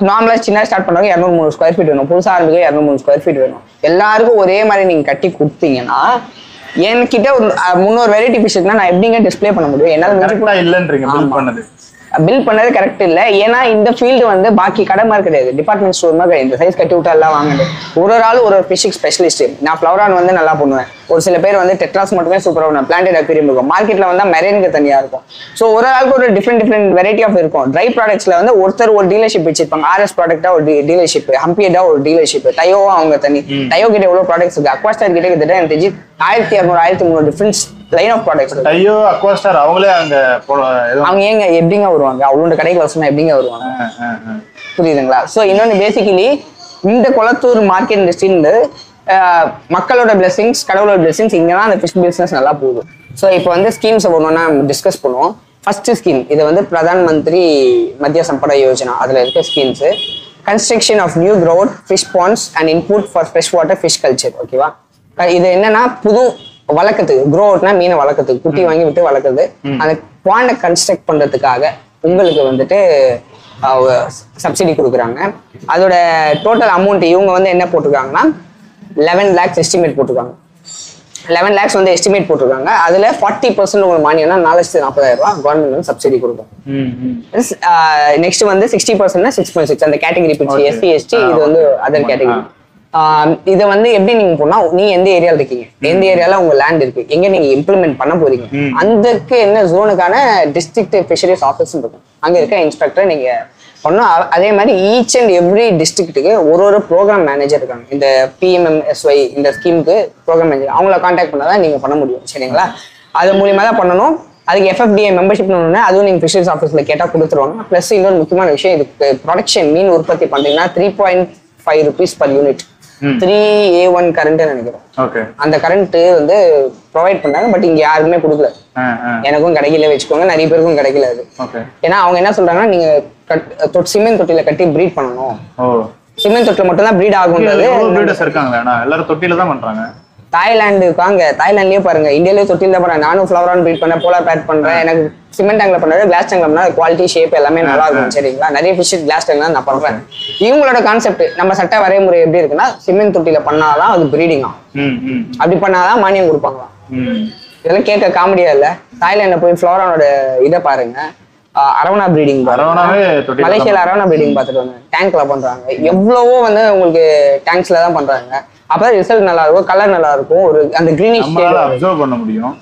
நார்மலா சின்ன ஸ்டார்ட் பண்றவங்க 200-300 ஸ்கொயர் ஃபீட் வேணும், புதுசா ஆரம்பிக்க 200-300 ஸ்கொயர் ஃபீட் வேணும். எல்லாருக்கும் ஒரே மாதிரி நீங்க கட்டி கொடுத்தீங்கன்னா, என்கிட்ட ஒரு 300 வெரைட்டி ஃபிஷ் இருக்குன்னா நான் எப்படிங்க டிஸ்பிளே பண்ண முடியும்? என்னால இல்லன்றீங்க. பில் பண்ணது கரெக்ட் இல்லை. ஏன்னா இந்த ஃபீல்டு வந்து பாக்கி கடை மாதிரி கிடையாது, டிபார்ட்மெண்ட் ஸ்டோர் மாதிரி கிடையாது. இந்த சைஸ் கட்டி விட்டா எல்லாம் வாங்கிட்டு ஒரு ஆள் ஒரு ஃபிஷிங் ஸ்பெஷலிஸ்ட். நான் ஃப்ளவரான் வந்து நல்லா பண்ணுவேன், ஒரு சில பேர் வந்து டெட்ராஸ் மட்டுமே சூப்பராக பண்ணுவேன், பிளான்டட் அக்வேரியம் இருக்கும். மார்க்கெட்டில் வந்து மெரைனுக்கு தனியாக இருக்கும். ஸோ ஒரு ஆளுக்கு ஒரு டிஃப்ரெண்ட் வெரைட்டி ஆஃப் இருக்கும். ட்ரை ப்ராடக்ட்ஸில் வந்து ஒருத்தர் ஒரு டீலர்ஷிப் வச்சிருப்பாங்க. ஆர்எஸ் ப்ராடக்டா ஒரு டீலர்ஷிப், ஹம்பியடா ஒரு டீலர்ஷிப், டயோவா அவங்க தனி. டயோ கிட்ட எவ்வளோ ப்ராடக்ட்ஸ் இருக்கு, அக்வாஸ்டார் கிட்ட கிட்ட எனக்கு தெரிஞ்சு 1200 1300 டிஃப்ரெண்ட்ஸ் லைன் ஆஃப் ப்ராடக்ட்ஸ். டயோ அக்வாஸ்டார் அவங்களே அங்க அவங்க ஏங்க எப்படிங்க வருவாங்க, அவ்வளோ கடைக்கு வசனா எப்படிங்க வருவாங்க, புரியுதுங்களா? ஸோ இன்னொன்று பேசிக்கலி இந்த கொளத்தூர் மார்க்கெட் இண்டஸ்ட்ரின்னு மக்களோட பிளெஸிங்ஸ், கடவுளோட பிளெஸிங்ஸ், இங்கே தான் அந்த ஃபிஷ் பிஸ்னஸ் நல்லா போகுது. ஸோ இப்போ வந்து ஸ்கீம்ஸ் ஒவ்வொன்றா டிஸ்கஸ் பண்ணுவோம். ஃபர்ஸ்ட் ஸ்கீம் இது வந்து பிரதான் மந்திரி மத்திய சம்பட யோஜனா, அதில் இருக்க schemes. Construction of new grow out fish ponds and input for fresh water fish culture. ஓகேவா? இது என்னன்னா புது வளர்க்கறதுக்கு, க்ரோஅவுட்னா மீனை வளர்க்கறதுக்கு, குட்டி வாங்கி விட்டு வளர்க்குறது. அந்த பாண்டை கன்ஸ்ட்ரக்ட் பண்றதுக்காக உங்களுக்கு வந்துட்டு சப்சிடி கொடுக்குறாங்க. அதோட டோட்டல் அமௌண்ட் இவங்க வந்து என்ன போட்டிருக்காங்கன்னா 11 lakhs எஸ்டிமேட் போட்டிருக்காங்க. 11 lakhs வந்து எஸ்டிமேட் போட்டிருக்காங்க. அதுல 40% உங்களுக்கு மானியம்னா 4,40,000 ரூபாய் கவர்மெண்ட் வந்து சப்சிடி கொடுக்கும். நெக்ஸ்ட் வந்து 60% 6.6 அந்த கேட்டகரி பிரிச்சு எஸ்சி எஸ்டி, இது வந்து அதர் கேட்டகரி. இதை வந்து எப்படி நீங்க போனா, நீங்க எந்த ஏரியால இருக்கீங்க, எந்த ஏரியால உங்க லேண்ட் இருக்கு, எங்க நீங்க இம்ப்ளிமெண்ட் பண்ண போறீங்க, அதுக்கு என்ன ஜோனுக்கான டிஸ்ட்ரிக்ட் ஃபிஷரிஸ் ஆஃபீஸ் இருக்கும், அங்க இருக்க இன்ஸ்பெக்டர் நீங்க பண்ணணும். அதே மாதிரி ஈச் அண்ட் எவ்ரி டிஸ்ட்ரிக்ட்டுக்கு ஒரு ப்ரோக்ராம் மேனேஜர் இருக்காங்க. இந்த PMMSY இந்த ஸ்கீமுக்கு ப்ரோக்ராம் மேனேஜர், அவங்கள கான்டாக்ட் பண்ணாதான் நீங்க பண்ண முடியும். சரிங்களா? அது மூலியமா தான் பண்ணணும். அதுக்கு FFDI மெம்பர்ஷிப் ஒன்று, அதுவும் நீங்க ஃபிஷரிஸ் ஆஃபீஸ்ல கேட்டா கொடுத்துருவாங்க. பிளஸ் இன்னொரு முக்கியமான விஷயம், இதுக்கு ப்ரொடக்ஷன் மீன் உற்பத்தி பண்றீங்கன்னா 3.5 rupees per unit 3A1 current நினைக்கிறேன். அந்த கரண்ட் வந்து ப்ரொவைட் பண்ணாங்க. பட் இங்க யாருக்குமே கொடுக்கல, எனக்கும் கிடைக்கல வச்சுக்கோங்க, நிறைய பேருக்கும் கிடைக்கல அது. ஏன்னா அவங்க என்ன சொல்றாங்கன்னா, நீங்க சிமெண்ட் தொட்டில கட்டி ப்ரீட் பண்ணணும், சிமெண்ட் தொட்டில மட்டும் தான் ப்ரீட் ஆகும்ன்றது. எல்லாரும் தொட்டில தான் பண்றாங்க. தாய்லாந்து இருக்காங்க, தாய்லாண்ட்லயே பாருங்க, இந்தியாலயே தொட்டில தான் பண்றேன். நானும் ஃப்ளவரான் ப்ரீட் பண்ணேன், போலார் பேட் பண்றேன். எனக்கு சிமெண்ட் டேங்க்ல பண்றது, கிளாஸ் டேங்க்ல பண்ணா குவாலிட்டி ஷேப் எல்லாமே நல்லா இருக்கும். சரிங்களா? நிறைய ஃபிஷ் கிளாஸ் டேங்க்ல நான் பண்றேன். இவங்களோட கான்செப்ட் நம்ம சட்ட வரைமுறை எப்படி இருக்குன்னா, சிமெண்ட் தொட்டில பண்ணாதான் அது ப்ரீடிங் ஆகும், அப்படி பண்ணாதான் மானியம் கொடுப்பாங்களாம். இதெல்லாம் கேட்க காமெடியா இல்ல? தாய்லாண்ட்ல போய் ஃப்ளவரானோட இதை பாருங்க, அரவணா பிரீடிங், மலேசியால அரவணா பிரீடிங் பார்த்துட்டு வாங்க. டேங்க்ல பண்றாங்க, எவ்வளவோ வந்து உங்களுக்கு டேங்க்ஸ்ல தான் பண்றாங்க. அப்பதான் ரிசல்ட் நல்லா இருக்கும், கலர் நல்லா இருக்கும், ஒரு அந்த கிரீனிஷ் அப்சர்வ்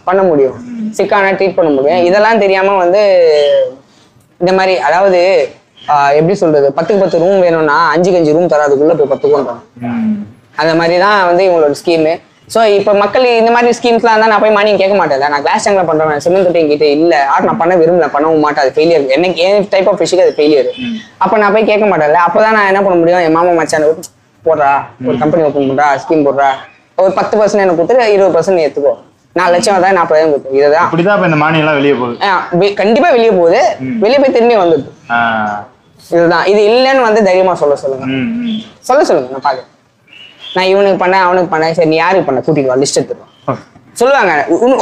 பண்ண முடியும், சிக்கான ட்ரீட் பண்ண முடியும். இதெல்லாம் தெரியாம வந்து இந்த மாதிரி, அதாவது எப்படி சொல்றது, 10க்கு 10 ரூம் வேணும்னா 5க்கு 5 ரூம் தராதுக்குள்ள போய் 10 கொண்டாங்க. அந்த மாதிரி தான் வந்து இவங்களோட ஸ்கீமு. ஸோ இப்போ மக்கள் இந்த மாதிரி ஸ்கீம்ஸ்லாம் இருந்தால் நான் போய் மானியம் கேட்க மாட்டேன். நான் கிளாஸ் டேங்க்ல பண்றேன், சிமெண்ட் தொட்டி என்கிட்ட இல்லை, நான் பண்ண விரும்பல, பண்ணவும் மாட்டேன், அது ஃபெயிலியர். எனக்கு என் டைப் ஆஃப் ஃபிஷ்ஷுக்கு அது ஃபெயிலியர். அப்போ நான் போய் கேட்க மாட்டேன்ல. அப்போதான் நான் என்ன பண்ண முடியும், என் மாமா மச்சான் போடுறா, ஒரு கம்பெனி ஓப்பன் பண்றா, ஸ்கீம் போடுறா, ஒரு 10% எனக்கு கொடுத்துட்டு 20% எடுத்துக்கோ, 4 லட்சம் தான் 40,000 கொடுத்து. இதுதான் இப்படிதான் இந்த மானியம் எல்லாம் வெளியே போகுது, கண்டிப்பா வெளியே போகுது, வெளியே போய் திரும்பி வந்துடுது. இதுதான், இது இல்லைன்னு வந்து தைரியமா சொல்லுங்க, நான் பாக்க. நான் இவனுக்கு பண்ணேன், அவனுக்கு பண்ணேன், சரி நீ யாருக்கு பண்ண, கூட்டிட்டு வா, லிஸ்ட் எடுத்துருவான் சொல்லுவாங்க.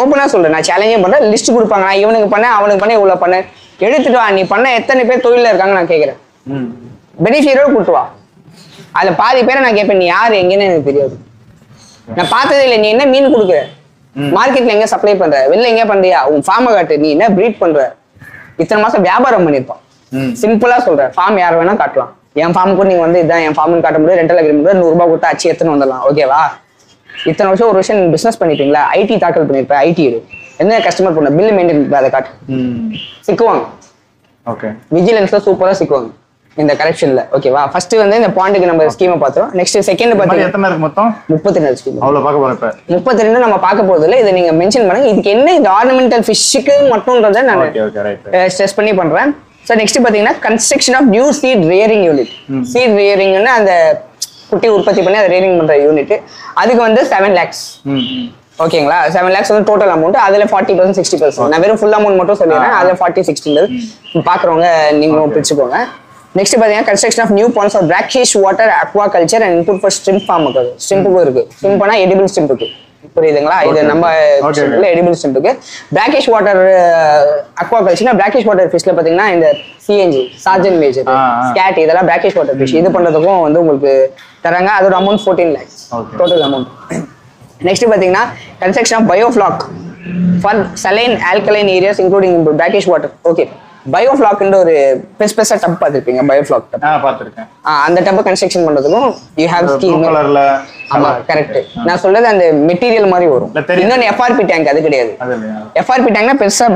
ஓப்பனா சொல்றேன், நான் சேலஞ்சே பண்றேன், லிஸ்ட் கொடுப்பாங்க. நான் இவனுக்கு பண்ணேன், அவனுக்கு பண்ணேன், இவ்வளவு பண்ணேன், எடுத்துட்டு வா. நீ பண்ண எத்தனை பேர் தொழில இருக்காங்க நான் கேட்கிறேன், பெனிஃபிஷியரோட கூட்டு வா. அதுல பாதி பேரை நான் கேட்பேன், நீ யாரு எங்கன்னு எனக்கு தெரியாது, நான் பார்த்ததே இல்லை, நீ என்ன மீன் கொடுக்குற, மார்க்கெட்ல எங்க சப்ளை பண்ற, வெளில எங்க பண்றியா, உன் ஃபார்மை காட்டு, நீ என்ன ப்ரீட் பண்ற, இத்தனை மாசம் வியாபாரம் பண்ணிருப்பான். சிம்பிளா சொல்றேன், ஃபார்ம் யார் வேணா காட்டலாம். என் ஃபார்ம் கூட நீங்க வந்து இதான் என் ஃபார்ம்னு காட்ட முடியாது, ரெண்டல் அக்ரிமெண்ட் 100 ரூபாய் கொடுத்து அச்சு எடுத்துன்னு வந்துடலாம். ஓகேவா? இத்தனை வருஷம் ஒரு வருஷம் பிசினஸ் பண்ணிட்டீங்களா, ஐடி தாக்கல் பண்ணிருப்பேன், ஐடி எடு, என்ன கஸ்டமர் பண்ண பில் மெயின்டைன் அதை காட்டு, சிக்குவாங்க. விஜிலன்ஸ்ல சூப்பரா சிக்குவாங்க இந்த கரெக்ஷன்ல. ஓகேவா? ஃபர்ஸ்ட் வந்து இந்த பாண்டுக்கு நம்ம ஸ்கீமை பார்த்தோம். நெக்ஸ்ட் செகண்ட் பாத்தீங்கன்னா எத்தனை இருக்கு மொத்தம்? 32 ஸ்கீம். அவ்வளவு பார்க்க போறேன். இப்ப 32 நம்ம பார்க்க போறது இல்ல, இதை நீங்க மென்ஷன் பண்ணுங்க. இதுக்கு என்ன இந்த ஆர்னமெண்டல் ஃபிஷ்க்கு மட்டும்ன்றதை நான் ஸ்ட்ரெஸ் பண்ணி பண்றேன். ஸோ நெக்ஸ்ட் பாத்தீங்கன்னா construction of new seed rearing unit. Seed ரியரிங்னா அந்த குட்டி உற்பத்தி பண்ணி அதை ரியரிங் பண்ற யூனிட். அதுக்கு வந்து 7 lakhs. ஓகேங்களா? 7 lakhs வந்து டோட்டல் அமௌண்ட். அதுல 40% 60%. நான் வெறும் ஃபுல் அமௌண்ட் மட்டும் சொல்லிடுறேன். அதுல 40-60 பாக்குறவங்க நீங்களும் பிரிச்சுக்கோங்க. நெக்ஸ்ட் பாத்தீங்கன்னா construction of new ponds for brackish water aquaculture and input for shrimp farm. ஸ்ட்ரிம்புக்கும் இருக்கு. ஸ்ட்ரிம்ப்னா எடிபிள் ஸ்ட்ரிம்ப் இருக்கு, புரியுதுங்களா? இது நம்ம எடிபிள் ஸ்ட்ரிம்புக்கு. பிராக்கிஷ் வாட்டர் அக்வா கல்ச்சர்னா பிராக்கிஷ் வாட்டர் ஃபிஷ்ல பாத்தீங்கன்னா இந்த சிஎன்ஜி, சார்ஜன் மேஜர், ஸ்கேட், இதெல்லாம் பிராக்கிஷ் வாட்டர் ஃபிஷ். இது பண்றதுக்கும் வந்து உங்களுக்கு தராங்க. அதோட amount 14 lakhs total amount. Next பாத்தீங்கன்னா construction of biofloc for saline alkaline areas including brackish water. Okay, பயோஃப்ளாக்ன்ற ஒரு பெருசா டப் பார்த்துருப்பீங்க, பயோஃப்ளாக் டப். பார்த்துருக்கேன். அந்த டப்பை கன்ஸ்ட்ரக்ஷன் பண்றதுக்கும் யூ ஹேவ் ஸ்கீம். ஆமா கரெக்ட். நான் சொல்றது அந்த மெட்டீரியல் மாதிரி வரும். இன்னொன்னு எஃப்ஆர்பி டேங்க், அது கிடையாது. எஃப்ஆர்பி டேங்க்னா பெருசா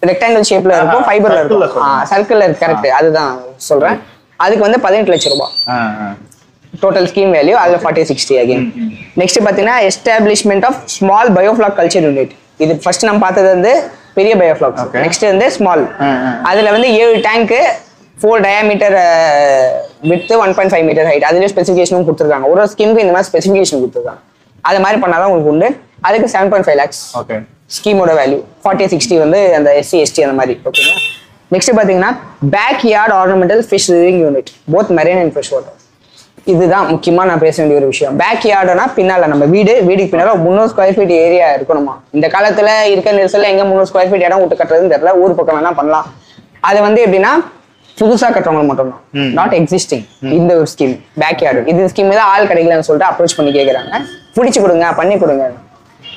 ரெக்டாங்கிள் ஷேப்ல இருக்கும், ஃபைபர்ல இருக்கும், சர்க்கிள்ல இருக்கு. கரெக்ட், அதுதான் சொல்றேன். அதுக்கு வந்து 18 லட்சம் ரூபாய் டோட்டல் ஸ்கீம் வேல்யூ. அதுல 40-60 அகைன். நெக்ஸ்ட் பாத்தீங்கன்னா establishment of small biofloc culture unit. இது ஃபர்ஸ்ட் நம்ம பார்த்தது வந்து பெரிய பயோஃப்ளாக். நெக்ஸ்ட் வந்து ஸ்மால். அதுல வந்து 7 tank, 4 diameter with 1.5 metre height. அதுலயே ஸ்பெசிஃபிகேஷனும் கொடுத்துருக்காங்க. ஒரு ஸ்கீமுக்கு இந்த மாதிரி ஸ்பெசிஃபிகேஷன் கொடுத்துருக்காங்க. அது மாதிரி பண்ணாதான் உங்களுக்கு உண்டு. அதுக்கு 7.5 lakhs ஸ்கீமோட வேல்யூ. 40-60 வந்து அந்த SC ST அந்த மாதிரி. ஓகேங்களா. நெக்ஸ்ட் பாத்தீங்கன்னா backyard ornamental fish rearing unit, both marine and fresh water. இதுதான் முக்கியமா நான் பேச வேண்டிய ஒரு விஷயம். பேக் யார்டுனா பின்னால நம்ம வீடுக்கு பின்னால 300 ஸ்கொயர் ஃபீட் ஏரியா இருக்கணுமா. இந்த காலத்துல இருக்க நெரிசல்ல எங்க 300 ஸ்கொயர் ஃபீட் இடம் விட்டு கட்டுறதுன்னு தெரியல. ஊர் பக்கம் வேணா பண்ணலாம். அது வந்து எப்படின்னா புதுசா கட்டுறவங்க மட்டும்தான், நாட் எக்ஸிஸ்டிங். இந்த ஒரு ஸ்கீம் பேக் யார்டு, இது ஸ்கீம் தான் ஆள் கிடைக்கலன்னு சொல்லிட்டு அப்ரோச் பண்ணி கேக்குறாங்க. பிடிச்சு கொடுங்க, பண்ணி கொடுங்க.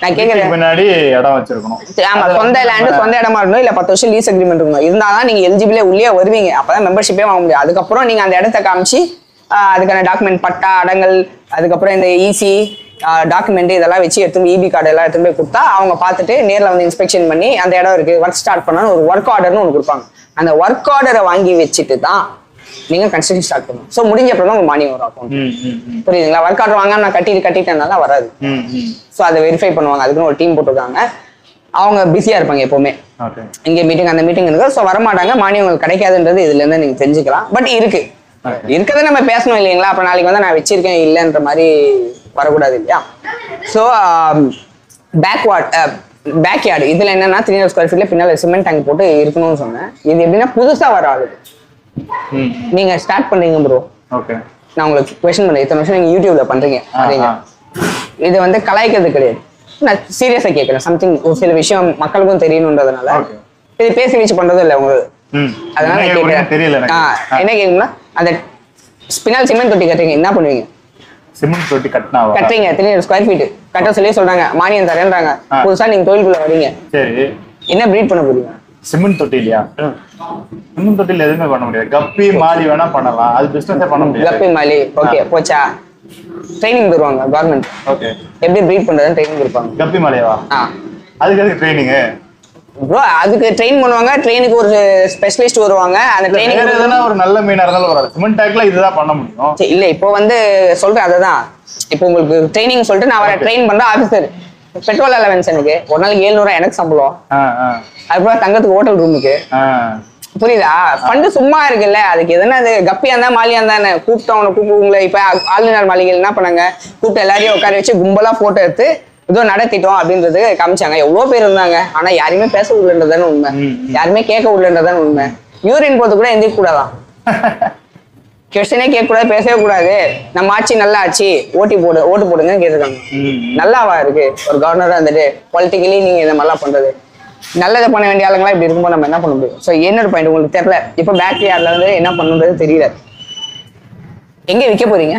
நான் கேக்குறேன், முன்னாடி இடம் வச்சிருக்கணும். ஆமா, சொந்த லேண்டு, சொந்த இடமா இருக்கணும், இல்ல 10 வருஷம் லீஸ் அக்ரிமெண்ட் இருக்கணும். இருந்தாதான் நீங்க எலிஜிபிளே உள்ளே வருவீங்க. அப்பதான் மெம்பர்ஷிப்பே வாங்க முடியும். அதுக்கப்புறம் நீங்க அந்த இடத்த காமிச்சு அதுக்கான டாக்குமெண்ட், பட்டா, அடங்கல், அதுக்கப்புறம் இந்த ஈசி டாக்குமெண்ட் இதெல்லாம் வச்சு எடுத்து இபி கார்டு எல்லாம் எடுத்து போய் கொடுத்தா அவங்க பார்த்துட்டு நேரில் வந்து இன்ஸ்பெக்ஷன் பண்ணி அந்த இடம் இருக்கு, ஒர்க் ஸ்டார்ட் பண்ணாலும் ஒரு ஒர்க் ஆர்டர்னு ஒன்று கொடுப்பாங்க. அந்த ஒர்க் ஆர்டரை வாங்கி வச்சுட்டு தான் நீங்க கன்ஸ்ட்ரக்ஷன் ஸ்டார்ட் பண்ணணும். ஸோ முடிஞ்ச அப்புறம் தான் மானியம் வரும் அக்கௌண்ட். புரியுதுங்களா. ஒர்க் ஆர்டர் வாங்க நான் கட்டிட்டேன்னா வராது. ஸோ அதை வெரிஃபை பண்ணுவாங்க. அதுக்குன்னு ஒரு டீம் போட்டுருக்காங்க. அவங்க பிஸியா இருப்பாங்க எப்பவுமே. இங்க மீட்டிங் அந்த மீட்டிங் இருக்கு. ஸோ வரமாட்டாங்க. மானியம் உங்களுக்கு கிடைக்காதுன்றது இதுல இருந்து நீங்க தெரிஞ்சுக்கலாம். பட் இருக்கு, இருக்கதை நம்ம பேசணும் இல்லைங்களா. அப்ப நாளைக்கு வந்து நான் வச்சிருக்கேன் இல்லைன்ற மாதிரி வரக்கூடாது இல்லையா. ஸோ பேக் யார்டு இதுல என்னன்னா 300 ஸ்கொயர் ஃபீட்ல பின்னால சிமெண்ட் டேங்க் போட்டு இருக்கணும்னு சொன்னேன். இது எப்படின்னா புதுசா வர ஆளு நீங்க ஸ்டார்ட் பண்றீங்க ப்ரோ. நான் உங்களுக்கு கொஸ்டின் பண்ணேன், இத்தனை வருஷம் நீங்க யூடியூப்ல பண்றீங்க. இது வந்து கலாய்க்கிறது கிடையாது, நான் சீரியஸா கேட்கறேன். சம்திங் ஒரு சில விஷயம் மக்களுக்கும் தெரியணுன்றதுனால இது பேசி வச்சு பண்றதும் இல்லை உங்களுக்கு. அதனால என்ன கேக்குங்களா, அந்த ஸ்பினால் சிமெண்ட் தொட்டி கட்டுறீங்க, என்ன பண்ணுவீங்க? சிமெண்ட் தொட்டி கட்டுறீங்க 300 ஸ்கொயர் ஃபீட் கட்ட சொல்லி சொல்றாங்க, மானியம் தரேன்றாங்க. புதுசா நீங்க தொழிலுக்குள்ள வரீங்க, சரி என்ன பிரீட் பண்ண போறீங்க? சிமெண்ட் தொட்டி இல்லையா? சிமெண்ட் தொட்டில எதுவுமே பண்ண முடியாது. கப்பி மாலி வேணா பண்ணலாம், அது பிசினஸே பண்ண முடியாது. கப்பி மாலி ஓகே போச்சா. ட்ரைனிங் தருவாங்க கவர்மெண்ட். ஓகே எப்படி பிரீட் பண்றதுன்னு ட்ரைனிங் கொடுப்பாங்க. கப்பி மாலியவா? அதுக்கு ட்ரைனிங் ப்ரோ, அதுக்கு ட்ரெயின் பண்ணுவாங்க. ட்ரெயினுக்கு ஒரு ஸ்பெஷலிஸ்ட் வருவாங்க. அந்த ட்ரெயினிங் எதனா ஒரு நல்ல மீனா இருந்தாலும் வராது. சிமெண்ட் டேக்ல இதுதான் பண்ண முடியும். இல்ல இப்போ வந்து சொல்றேன் அதுதான். இப்போ உங்களுக்கு ட்ரைனிங் சொல்லிட்டு நான் வர ட்ரெயின் பண்ற ஆபீசர் பெட்ரோல் அலவன்ஸ் எனக்கு ஒரு நாளைக்கு 700 எனக்கு சம்பளம். அதுக்கப்புறம் தங்கத்துக்கு ஹோட்டல் ரூமுக்கு. புரியுதா? ஃபண்டு சும்மா இருக்குல்ல. அதுக்கு எதனா அது கப்பியா இருந்தா மாலியா இருந்தானே கூப்பிட்டவனை கூப்பிடுங்களே. இப்ப ஆளுநர் மாளிகையில் என்ன பண்ணாங்க, கூப்பிட்டு எல்லாரையும் உட்கார வச்சு கும்பலா போட்டோ எடுத்து ஏதோ நடத்திட்டோம் அப்படின்றது காமிச்சாங்க. எவ்வளவு பேர் இருந்தாங்க, ஆனா யாருமே பேச விடலன்றதானே உண்மை, யாருமே கேட்க விடலன்றதானே உண்மை. யூரின் போது கூட எந்திரிக்க கூடாதான், கொஸ்டினே கேட்க கூடாது, பேசவே கூடாது. நம்ம ஆட்சி நல்லா ஆச்சு, ஓட்டு போடுங்கன்னு கேட்டிருக்காங்க. நல்லாவா இருக்கு ஒரு கவர்னரா இருந்துட்டு பொலிட்டிக்கலி நீங்க இந்த மாதிரிலாம் பண்றது? நல்லதை பண்ண வேண்டிய ஆளுங்களா இப்படி இருக்கும்போது நம்ம என்ன பண்ண முடியும்? ஸோ என்னோட பாயிண்ட் உங்களுக்கு தெரியல. இப்போ பேட்டரி யாரில் வந்து என்ன பண்ணுன்றது தெரியல. எங்க விற்க போறீங்க?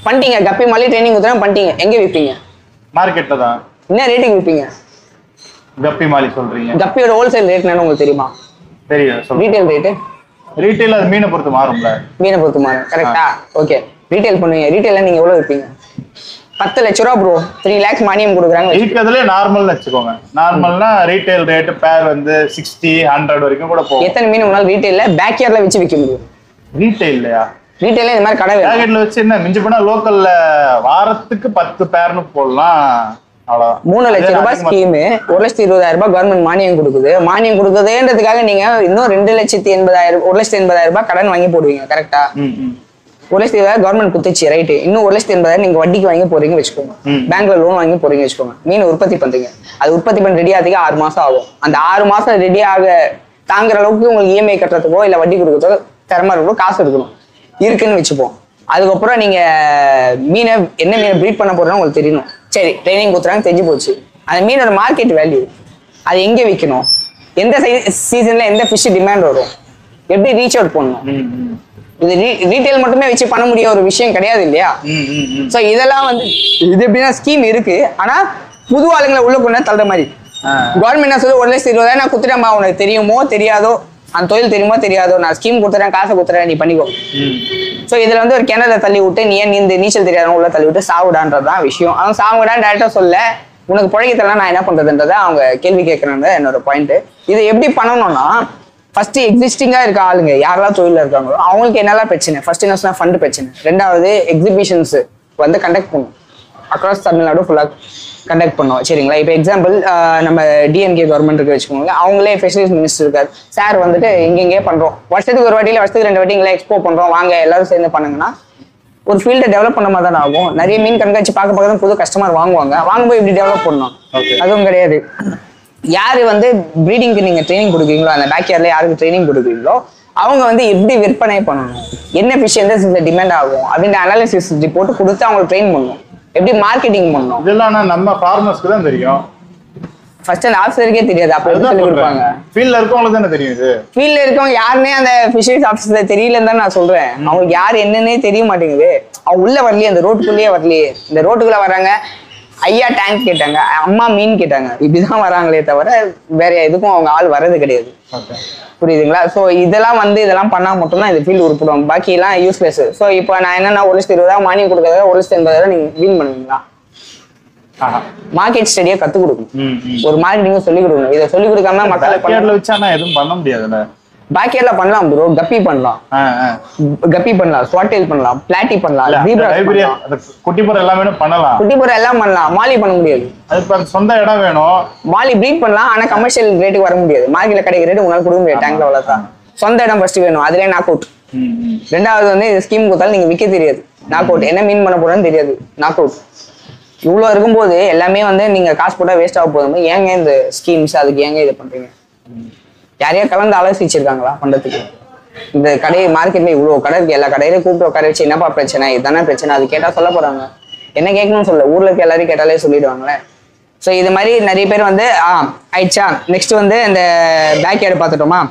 பண்ணிட்டீங்க கப்பி மாலி ட்ரைனிங் கொடுத்தா பண்ணிட்டீங்க, எங்க விற்பீங்க? மார்க்கெட்ல தான். என்ன ரேட்டுக்கு விற்பீங்க கப்பி மாலி சொல்றீங்க? கப்பியோட ஹோல்சேல் ரேட் என்னன்னு உங்களுக்கு தெரியுமா? தெரியும். Retail rate? ரீட்டைல் அது மீனை பொறுத்து மாறும்ல. மீனை பொறுத்து மாறும், கரெக்டா? ஓகே, ரீட்டைல் பண்ணுவீங்க. ரீட்டைல்ல நீங்க எவ்வளவு விற்பீங்க? 10 லட்ச ரூபா ப்ரோ, 3 lakhs மானியம் கொடுக்குறாங்க. இருக்கிறதுல நார்மல்னு வச்சுக்கோங்க. நார்மல்னா ரீட்டைல் ரேட் பேர் வந்து 60, 100 வரைக்கும் கூட போகும். எத்தனை மீன் உங்களால ரீட்டைல்ல பேக் யார்ட்ல வச்சு விற்க முடியும்? ரீட்டைல்லையா? ரீட்டைல்ல இந்த மாதிரி கடை பேக்கெட்ல வச்சு என்ன மிஞ்சி போனா லோக்கல்ல வாரத்துக்கு 10 பேர்னு போடலாம். 3 லட்ச ரூபாய் ஸ்கீம், 1,20,000 ரூபாய் கவர்மெண்ட் மானியம் கொடுக்குது. மானியம் கொடுக்குதுன்றதுக்காக நீங்க இன்னும் 2,80,000 1,80,000 ரூபாய் கடன் வாங்கி போடுவீங்க, கரெக்டா? 1,70,000 கவர்மெண்ட் குத்துச்சு, ரைட்டு. இன்னும் 1,80,000 நீங்க வட்டிக்கு வாங்கி போறீங்க வச்சுக்கோங்க. பேங்க்ல லோன் வாங்கி போறீங்க வச்சுக்கோங்க. மீன் உற்பத்தி பண்றீங்க, அது உற்பத்தி பண்ண ரெடி ஆகிறதுக்கு 6 மாசம் ஆகும். அந்த 6 மாசம் ரெடி ஆக தாங்குற அளவுக்கு உங்களுக்கு இஎம்ஐ கட்டுறதுக்கோ இல்ல வட்டி கொடுக்கறதுக்கோ திறமை இருக்கணும், காசு இருக்கணும், இருக்குன்னு வச்சுப்போம். அதுக்கப்புறம் நீங்க மீனை என்ன மீனை ப்ரீட் பண்ண போறோம்னு உங்களுக்கு தெரியணும். சரி, ட்ரைனிங் கொடுத்துறாங்க, தெரிஞ்சு போச்சு. அந்த மீனோட மார்க்கெட் வேல்யூ, அது எங்க விற்கணும், எந்த சீசன்ல எந்த ஃபிஷ் டிமாண்ட் வரும், எப்படி ரீச் அவுட் பண்ணணும், இது ரீட்டைல் மட்டுமே வச்சு பண்ண முடிய ஒரு விஷயம் கிடையாது இல்லையா? சோ இதெல்லாம் வந்து இது எப்படின்னா ஸ்கீம் இருக்கு, ஆனா புது ஆளுங்களை உள்ள கொண்டு தள்ளுற மாதிரி. கவர்மெண்ட் என்ன சொல்லு 1,20,000 நான் குத்துட்டேன்பா, உனக்கு தெரியுமோ தெரியாதோ, அந்த தொழில் தெரியுமோ தெரியாதோ, நான் ஸ்கீம் கொடுத்துறேன், காசை கொடுத்துறேன், நீ பண்ணிக்கோ. ஸோ இதுல வந்து ஒரு கிணறுல தள்ளி விட்டு நீ ஏன் நீச்சல் தெரியாதவங்க உள்ள தள்ளி விட்டு சாவுடான்றதுதான் விஷயம். அவன் சாவுடான்னு டேரக்டா சொல்ல, உனக்கு புழைக்கத்தெல்லாம் நான் என்ன பண்றதுன்றத அவங்க கேள்வி கேட்கறாங்க. என்னோட பாயிண்ட் இது எப்படி பண்ணணும்னா, ஃபர்ஸ்ட் எக்ஸிஸ்டிங்கா இருக்க ஆளுங்க யாரெல்லாம் தொழில இருக்காங்களோ அவங்களுக்கு என்னெல்லாம் பிரச்சனை, ஃபர்ஸ்ட் என்ன சொன்னா ஃபண்ட் பிரச்சனை, ரெண்டாவது எக்ஸிபிஷன்ஸ் வந்து கண்டக்ட் பண்ணும், அக்ராஸ் தமிழ்நாடு ஃபுல்லாக கண்டக்ட் பண்ணுவோம். சரிங்களா? இப்போ எக்ஸாம்பிள் நம்ம டிஎம்கே கவர்மெண்ட் இருக்கு வச்சுக்கோங்க, அவங்களே ஃபெசிலிட்டிஸ் மினிஸ்டர் இருக்காரு, சார் வந்துட்டு இங்கே பண்றோம், வருஷத்துக்கு ஒரு வாட்டியில வருஷத்துக்கு 2 வாட்டி இங்கே எக்ஸ்போ பண்றோம், வாங்க எல்லாரும் சேர்ந்து பண்ணுங்கன்னா ஒரு ஃபீல்டை டெவலப் பண்ண மாதிரி தான் ஆகும். நிறைய மீன் கண்காட்சி பார்க்க தான் புது கஸ்டமர் வாங்கும்போது இப்படி டெவலப் பண்ணணும். அதுவும் கிடையாது. யாரு வந்து ப்ரீடிங்க்கு நீங்க ட்ரைனிங் கொடுக்குறீங்களோ, அந்த பேக்யார்ட்ல யாருக்கு ட்ரைனிங் கொடுக்குறீங்களோ அவங்க வந்து எப்படி விற்பனை பண்ணணும், என்ன ஃபிஷ் எந்த டிமாண்ட் ஆகும் அப்படின்ற அனாலிசிஸ் ரிப்போர்ட் கொடுத்து அவங்களுக்கு ட்ரெயின் பண்ணணும், எப்படி மார்க்கெட்டிங் பண்ணணும். இதெல்லாம் நம்ம ஃபார்மர்ஸ்க்கு தான் தெரியும். ஃபர்ஸ்ட் அந்த ஆஃபீஸருக்கே தெரியாது, அப்ப எப்படி சொல்லி கொடுப்பாங்க? ஃபீல்ட்ல இருக்கவங்களுக்கு தானே தெரியும். இது ஃபீல்ட்ல இருக்கவங்க யாருன்னே அந்த ஃபிஷரிஸ் ஆஃபீஸர் தெரியலன்னு தான் நான் சொல்றேன். அவங்களுக்கு யார் என்னன்னே தெரிய மாட்டேங்குது. அவங்க உள்ள வரலையே, அந்த ரோட்டுக்குள்ளேயே வரலையே. இந்த ரோட்டுக்குள்ள வராங்க, ஐயா டேங்க் கேட்டாங்க, அம்மா மீன் கேட்டாங்க, இப்படிதான் வராங்களே தவிர வேற எதுக்கும் அவங்க ஆள் வர்றது கிடையாது. புரியுதுங்களா? ஸோ இதெல்லாம் பண்ணா மட்டும்தான் இந்த ஃபீல்டு உருப்பிடும், பாக்கி எல்லாம் யூஸ்லெஸ். ஸோ இப்போ நான் என்னன்னா 1,20,000 மானியம் கொடுக்கறத 1,80,000 நீங்க வீன் பண்ணுவீங்களா? மார்க்கெட் ஸ்டடியா கத்து கொடுக்கணும், ஒரு மார்க்கெட்டிங் சொல்லி கொடுக்கணும். இதை சொல்லி கொடுக்காம மக்கள் வச்சானா எதுவும் பண்ண முடியாதுல்ல. பேக்யார்ட்ல பண்ணலாம் ப்ரோ, கப்பி பண்ணலாம், ஸ்வாட்டேல் பண்ணலாம், பிளாட்டி பண்ணலாம், குட்டிப்புறம் எல்லாமே பண்ணலாம், குட்டிப்புறம் எல்லாம் பண்ணலாம். மாலி பண்ண முடியாது, அதுக்கு சொந்த இடம் வேணும். மாலி ப்ரீட் பண்ணலாம், ஆனா கமர்ஷியல் ரேட்டுக்கு வர முடியாது, மார்க்கெட்ல கிடைக்கிற ரேட்டு உங்களால கொடுக்க முடியாது. டேங்க்ல வளர்த்தா சொந்த இடம் ஃபர்ஸ்ட் வேணும், அதுல நாக் அவுட். ரெண்டாவது வந்து ஸ்கீம் கொடுத்தாலும் நீங்க விற்க தெரியாது, நாக் அவுட். என்ன மீன் பண்ண போறோம்னு தெரியாது, நாக் அவுட். இவ்வளவு இருக்கும்போது எல்லாமே வந்து நீங்க காசு போட்டா வேஸ்ட் ஆக போகுது. ஏங்க இந்த ஸ்கீம்ஸ், அதுக்கு ஏங்க இதை பண்றீங்க? யாரையா கலந்து ஆலோசிச்சிருக்காங்களா பண்றதுக்கு? இந்த கடை மார்க்கெட்ல இவ்வளவு கடை இருக்கு, எல்லா கடையிலையும் கூப்பிட்டு உட்கார வச்சு என்னப்பா பிரச்சனை, இதுதானே பிரச்சனை, அது கேட்டா சொல்ல போறாங்க. என்ன கேட்கணும்னு சொல்ல, ஊர்ல இருக்க எல்லாரையும் கேட்டாலே சொல்லிடுவாங்களே. ஸோ இது மாதிரி நிறைய பேர் வந்து ஆயிடுச்சா. நெக்ஸ்ட் வந்து இந்த பேக்யார்டு பார்த்துட்டோமா,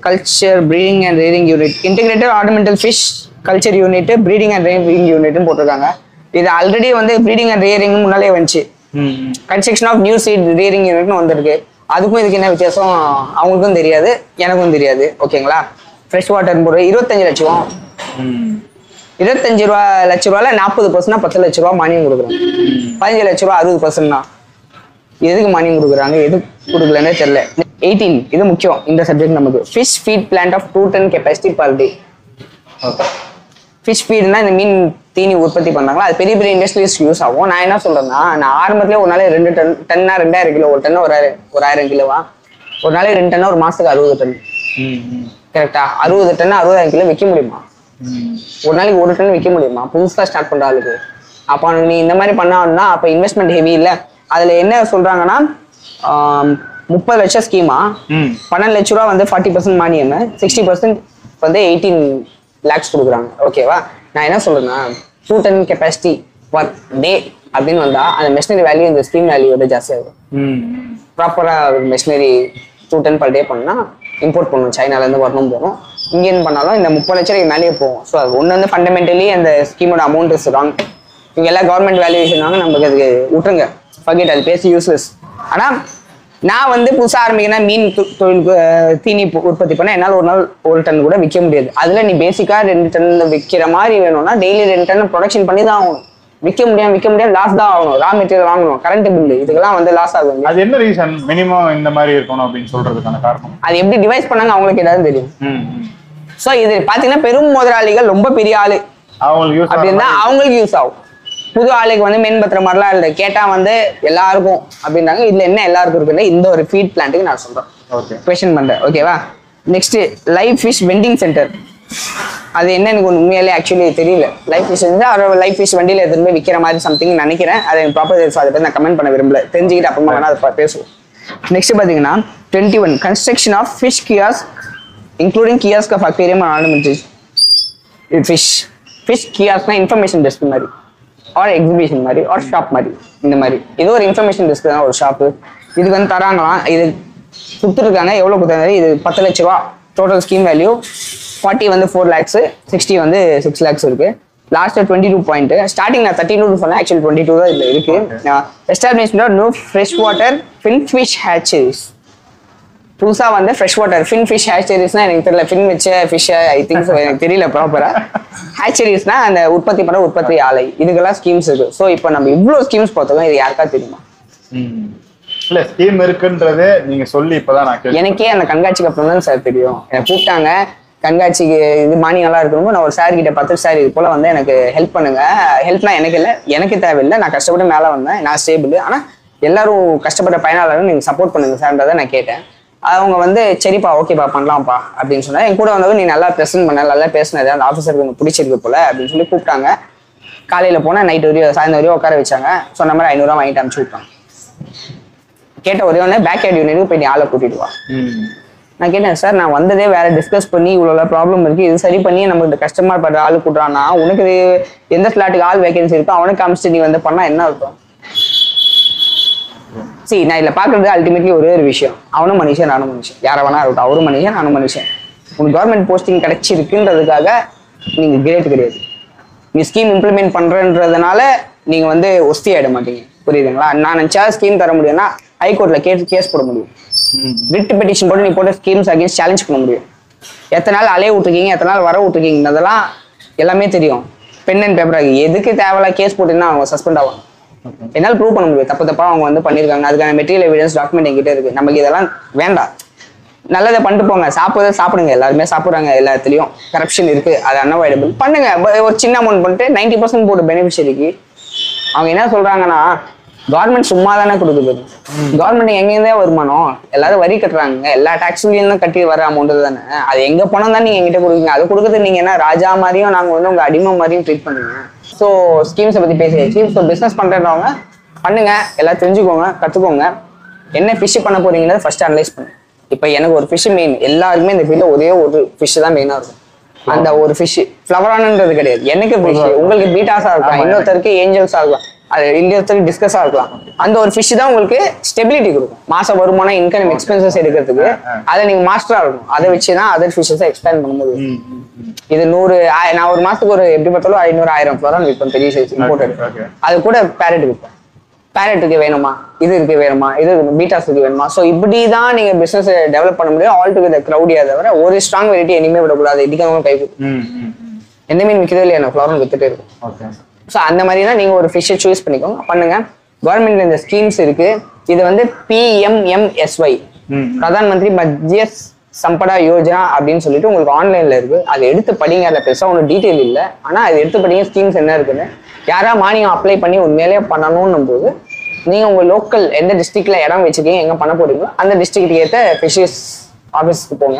culture breeding and rearing unit, integrated ornamental fish culture unit, breeding and rearing யூனிட்னு போட்டிருக்காங்க. இது ஆல்ரெடி வந்து ப்ரீடிங் அண்ட் ரேரிங் முன்னாலே வந்துச்சு. Construction of new seed rearing யூனிட்னு வந்திருக்கு. அதுக்கும் இதுக்கு என்ன வித்தியாசம் அவங்களுக்கும் தெரியாது, எனக்கும் தெரியாது. ஓகேங்களா? ஃப்ரெஷ் வாட்டர் போடுற 25 லட்சம், 25 லட்ச ரூபாயில 40% 10 லட்ச ரூபா மானியம் கொடுக்குறாங்க. 15 லட்ச ரூபா 60% தான். எதுக்கு மானியம் கொடுக்குறாங்க, எதுக்கு கொடுக்கலன்னே தெரியல. 18 இது முக்கியம் இந்த சப்ஜெக்ட் நமக்கு. Fish feed plant of 2 ton capacity per day. Fish ஃபீட்னா இந்த மீன் தீனி உற்பத்தி பண்றாங்களா, அது பெரிய பெரிய இண்டஸ்ட்ரீஸ் யூஸ் ஆகும். நான் என்ன சொல்றேன்னா, நான் ஆரம்பத்திலே ஒரு நாளே 2 டன்னா 2000 கிலோ, ஒரு டன்னு ஒரு 1000 கிலோவா, ஒரு நாளே 2 டன்னா ஒரு மாசத்துக்கு 60 டன். கரெக்டா? 60 டன்னா 60,000 கிலோ விற்க முடியுமா? ஒரு நாளைக்கு 1 டன் விற்க முடியுமா புதுசா ஸ்டார்ட் பண்ற ஆளுக்கு? அப்போ நீ இந்த மாதிரி பண்ணா அப்ப இன்வெஸ்ட்மெண்ட் ஹெவி இல்ல. அதுல என்ன சொல்றாங்கன்னா 30 லட்சம் ஸ்கீமா, 12 லட்ச ரூபா வந்து 40% மானியம், 60% வந்து 18 lakhs கொடுக்குறாங்க. ஓகேவா? நான் என்ன சொல்றேன்னா 2 டன் கெப்பாசிட்டி பர் டே அப்படின்னு வந்தா அந்த மெஷினரி வேல்யூ இந்த ஸ்கீம் வேல்யூவோட ஜாஸ்தி ஆகும். ப்ராப்பரா மெஷினரி 2 டன் பர் டே பண்ணா இம்போர்ட் பண்ணணும், சைனால இருந்து வரணும் போகணும். இங்கேருந்து பண்ணாலும் இந்த 30 லட்சம் மேலேயே போகும். ஸோ அது ஒன்று வந்து ஃபண்டமெண்டலி அந்த ஸ்கீமோட அமௌண்ட் இஸ் ராங். இவங்க எல்லாம் கவர்மெண்ட் வேல்யூவேஷன் வாங்க, நமக்கு அதுக்கு விட்டுருங்க, ஃபர்கெட், அது பேசி யூஸ்லெஸ். ஆனால் நான் வந்து புதுசாக ஆரம்பிக்கிறேன்னா மீன் தொழிலுக்கு தீனி உற்பத்தி பண்ண என்னால் ஒரு நாள் 1 டன் கூட விற்க முடியாது. அதில் நீ பேசிக்காக 2 டன் விற்கிற மாதிரி வேணும்னா டெய்லி 2 டன் ப்ரொடக்ஷன் பண்ணி தான் ஆகணும். விற்க முடியாது, லாஸ் தான் ஆகணும். ரா மெட்டீரியல் வாங்கணும், கரண்ட் பில்லு, இதுக்கெல்லாம் வந்து லாஸ் ஆகும். அது என்ன ரீசன் மினிமம் இந்த மாதிரி இருக்கணும் அப்படின்னு சொல்றதுக்கான காரணம்? அது எப்படி டிவைஸ் பண்ணாங்க அவங்களுக்கு ஏதாவது தெரியும். ஸோ இது பார்த்தீங்கன்னா பெரும் முதலாளிகள் ரொம்ப பெரிய ஆளு அப்படின்னா அவங்களுக்கு யூஸ் ஆகும். புது ஆளுக்கு வந்து மெயின் பத்திர மாதிரிலாம் இல்லை, கேட்டா வந்து எல்லாருக்கும் அப்படின்றாங்க. இதுல என்ன எல்லாருக்கும் இருக்குன்னு இந்த ஒரு ஃபீட் பிளான்ட்டுக்கு நான் சொல்றேன், கொஸ்டின் பண்றேன். ஓகேவா? Next live fish vending centre. அது என்ன எனக்கு உண்மையிலே ஆக்சுவலி தெரியல. லைஃப் ஃபிஷ் வந்து அவர் லைஃப் ஃபிஷ் வண்டியில் எதுவுமே விற்கிற மாதிரி சம்திங் நினைக்கிறேன். அதை ப்ராப்பர் அதை பற்றி நான் கமெண்ட் பண்ண விரும்பல, தெரிஞ்சுக்கிட்டு அப்புறமா வேணா அதை பேசுவோம். நெக்ஸ்ட் பார்த்தீங்கன்னா 21 construction of fish kiosk including kiosk of aquarium and ornamental fish. Fish கியாஸ்க்னா இன்ஃபர்மேஷன் டெஸ்க் மாதிரி, ஆர் எக்ஸிபிஷன் மாதிரி, ஆர் ஷாப் மாதிரி. இந்த மாதிரி இது ஒரு இன்ஃபர்மேஷன் டெஸ்க் தான், ஒரு ஷாப்பு. இதுக்கு வந்து தராங்களாம், இது கொடுத்துருக்காங்க. எவ்வளோ கொடுத்தாங்க? இது 10 லட்ச ரூபா டோட்டல் ஸ்கீம் வேல்யூ. 40 வந்து 4 lakhs, 60 வந்து 6 lakhs இருக்கு. Last 22 point. ஸ்டார்டிங் நான் 32 சொன்னேன், ஆக்சுவலி 22 தான் இதுல இருக்கு. Establishment no fresh water fin fish hatcheries. புதுசா வந்து ஃப்ரெஷ் வாட்டர் ஃபின் ஃபிஷ் ஹேச்சரிஸ்னா எனக்கு தெரியல, ஃபின் வச்ச ஃபிஷ் ஐ திங்க் எனக்கு தெரியல ப்ராப்பரா. ஹேச்சரிஸ்னா அந்த உற்பத்தி பண்ண உற்பத்தி ஆலை, இதுக்கெல்லாம் ஸ்கீம்ஸ் இருக்கு. ஸோ இப்போ நம்ம இவ்வளவு ஸ்கீம்ஸ் பார்த்தோம், இது யாருக்கா தெரியுமா? இல்ல ஸ்கீம் இருக்குன்றது நீங்க சொல்லி இப்பதான் நான் எனக்கே அந்த கண்காட்சிக்கு அப்புறம் தான் சார் தெரியும். எனக்கு கூப்பிட்டாங்க கண்காட்சிக்கு, இது மார்னிங் நல்லா இருக்கணும். நான் ஒரு சார் கிட்ட பார்த்து சார் இது போல வந்து எனக்கு ஹெல்ப் பண்ணுங்க. ஹெல்ப்னா எனக்கு இல்லை, எனக்கு தேவையில்லை, நான் கஷ்டப்பட்டு மேலே வந்தேன், நான் ஸ்டேபிள், ஆனால் எல்லாரும் கஷ்டப்பட்ட பயனாளரும் நீங்கள் சப்போர்ட் பண்ணுங்க சார்ன்றதை நான் கேட்டேன். அவங்க வந்து சரிப்பா ஓகேப்பா பண்ணலாம்ப்பா அப்படின்னு சொன்னா, என் கூட வந்தவங்க நீ நல்லா ப்ரெசென்ட் பண்ண, நல்லா பேசினது அந்த ஆஃபீஸருக்கு உங்களுக்கு பிடிச்சிருக்கு போல அப்படின்னு சொல்லி கூப்பிட்டாங்க. காலையில போனால் நைட் வரையும் சாயந்தரம் வரையும் உட்கார வச்சாங்க. சொன்ன மாதிரி 500 ரூபா வாங்கிட்டு அனுப்பிச்சு விட்டாங்க. கேட்ட ஒரே ஒன்று பேக் ஹெட் யூனிட் போய் நீ ஆளை கூட்டிட்டு வா. நான் கேட்டேன் சார் நான் வந்ததே வேற டிஸ்கஸ் பண்ணி இவ்வளோ ப்ராப்ளம் இருக்கு, இது சரி பண்ணி நம்ம இந்த கஸ்டமர் பண்ற ஆளு கூட்டுறான்னா உனக்கு எந்த ஸ்லாட்டுக்கு ஆள் வேகன்சி இருக்கோ அவனுக்கு காமிச்சிட்டு நீ வந்து பண்ணா என்ன இருக்கும்? சரி நான் இதில் பார்க்குறது அல்டிமேட்லி ஒரே ஒரு விஷயம், அவனும் மனுஷன் நானும் மனுஷன், யாரை வேணா இருக்கட்டும், அவரும் மனுஷன் நானும் மனுஷன். உங்களுக்கு கவர்மெண்ட் போஸ்டிங் கிடைச்சிருக்குன்றதுக்காக நீங்கள் கிரேட் கிடையாது. நீ ஸ்கீம் இம்ப்ளிமெண்ட் பண்ணுறன்றதுனால நீங்கள் வந்து ஒஸ்தி ஆகிட மாட்டீங்க, புரியுதுங்களா? நான் நினச்சா ஸ்கீம் தர முடியும்னா ஹைகோர்ட்டில் கேஸ் போட முடியும், ரிட் பெட்டிஷன் போட்டு நீ போட்ட ஸ்கீம்ஸ் அகேன்ஸ்ட் சேலஞ்ச் பண்ண முடியும். எத்தனை நாள் அலைய விட்டுருக்கீங்க, எத்தனை நாள் வர விட்டுருக்கீங்கன்றதெல்லாம் எல்லாமே தெரியும். பென் அண்ட் பேப்பர் ஆகி எதுக்கு தேவையில்ல கேஸ் போட்டுன்னா அவங்க சஸ்பெண்ட் ஆகும். என்னால் ப்ரூவ் பண்ண முடியும் தப்பா அவங்க வந்து பண்ணியிருக்காங்க, அதுக்கான மெட்டீரியல் எவிடன்ஸ் டாக்குமெண்ட் எங்கிட்ட இருக்கு. நமக்கு இதெல்லாம் வேண்டாம், நல்லதை பண்ணிட்டு போங்க, சாப்பிடுங்க, எல்லாருமே சாப்பிட்றாங்க, எல்லாத்துலேயும் கரப்ஷன் இருக்கு, அது அன்அவாய்டபிள் பண்ணுங்க. ஒரு சின்ன அமௌண்ட் பண்ணிட்டு 90% போட்டு பெனிஃபிஷரிக்கு அவங்க என்ன சொல்றாங்கன்னா கவர்மெண்ட் சும்மா தானே கொடுக்குது, கவர்மெண்ட் எங்கேருந்தே வருமானம், எல்லாரும் வரி கட்டுறாங்க, எல்லா டாக்ஸ்லையும் தான் கட்டி வர அமௌண்ட் தானே, அது எங்க பணம் தான் நீங்க எங்கிட்ட கொடுக்குங்க, அது கொடுக்குறது நீங்க என்ன ராஜா மாதிரியும் நாங்க வந்து உங்க அடிமை மாதிரியும் ட்ரீட் பண்ணுங்க. ஸோ ஸ்கீம்ஸை பத்தி பேசியாச்சு. ஸோ பிசினஸ் பண்றவங்க பண்ணுங்க, எல்லாம் தெரிஞ்சுக்கோங்க, கத்துக்கோங்க. என்ன ஃபிஷ் பண்ண போறீங்கிறத ஃபர்ஸ்ட் அனலைஸ் பண்ணுங்க. இப்போ எனக்கு ஒரு ஃபிஷ் மெயின், எல்லாருக்குமே இந்த ஃபீல்ட்ல ஒரே ஒரு ஃபிஷ் தான் மெயினா இருக்கும். அந்த ஒரு ஃபிஷ் ஃப்ளவரானன்றது கிடையாது, எனக்கு ஃபிஷ், உங்களுக்கு பீட்டாஸா இருக்கலாம், இன்னொருத்தருக்கு ஏஞ்சல்ஸா இருக்கலாம், அது இன்னொருத்தருக்கு டிஸ்கஸா இருக்கலாம். அந்த ஒரு ஃபிஷ் தான் உங்களுக்கு ஸ்டெபிலிட்டி கொடுக்கும், மாச வருமானம், இன்கம், எக்ஸ்பென்சஸ் எடுக்கிறதுக்கு. அதை நீங்க மாஸ்டரா இருக்கும், அதை வச்சுதான் அதர் ஃபிஷஸை எக்ஸ்பேண்ட் பண்ண முடியும். இது 100 நான் ஒரு மாசத்துக்கு ஒரு எப்படி பார்த்தாலும் 500-1000 ஃப்ளோரான் விற்பேன், பெரிய சைஸ் இம்போர்ட்டட். அது கூட பேரட் விற்பேன், பேரட்டுக்கு வேணுமா, இது இருக்கு வேணுமா, இது பீட்டாஸுக்கு வேணுமா. ஸோ இப்படிதான் நீங்க பிசினஸ் டெவலப் பண்ண முடியும். ஆல் டுகெதர் க்ரௌடியா தவிர ஒரு ஸ்ட்ராங் வெரைட்டி இனிமே விடக்கூடாது, இடிக்கிறவங்க கை எந்த மீன் விற்கிறதோ இல்லையா ஃப்ளோரான் வித்துட்டே இருக்கும். ஸோ அந்த மாதிரி தான் நீங்க ஒரு ஃபிஷ்ஷை சூஸ் பண்ணிக்கோங்க, பண்ணுங்க. கவர்மெண்ட்ல இந்த ஸ்கீம்ஸ் இருக்கு, இது வந்து PMMSY பிரதான் மந்திரி மத்திய சம்படா யோஜனா அப்படின்னு சொல்லிட்டு உங்களுக்கு ஆன்லைன்ல இருக்கு, அதை எடுத்து படிங்க. அதில் பெருசாக ஒன்றும் டீட்டெயில் இல்லை, ஆனால் அதை எடுத்து படிங்க, ஸ்கீம்ஸ் என்ன இருக்குன்னு. யாரா மானியம் அப்ளை பண்ணி உண்மையிலேயே பண்ணணும்னும் போது நீங்க உங்க லோக்கல் எந்த டிஸ்ட்ரிக்ட்ல இடம் வச்சிருக்கீங்க, எங்க பண்ண போறீங்களோ அந்த டிஸ்ட்ரிக்ட் ஏற்ற ஃபிஷர்ஸ் ஆஃபீஸ்க்கு போங்க,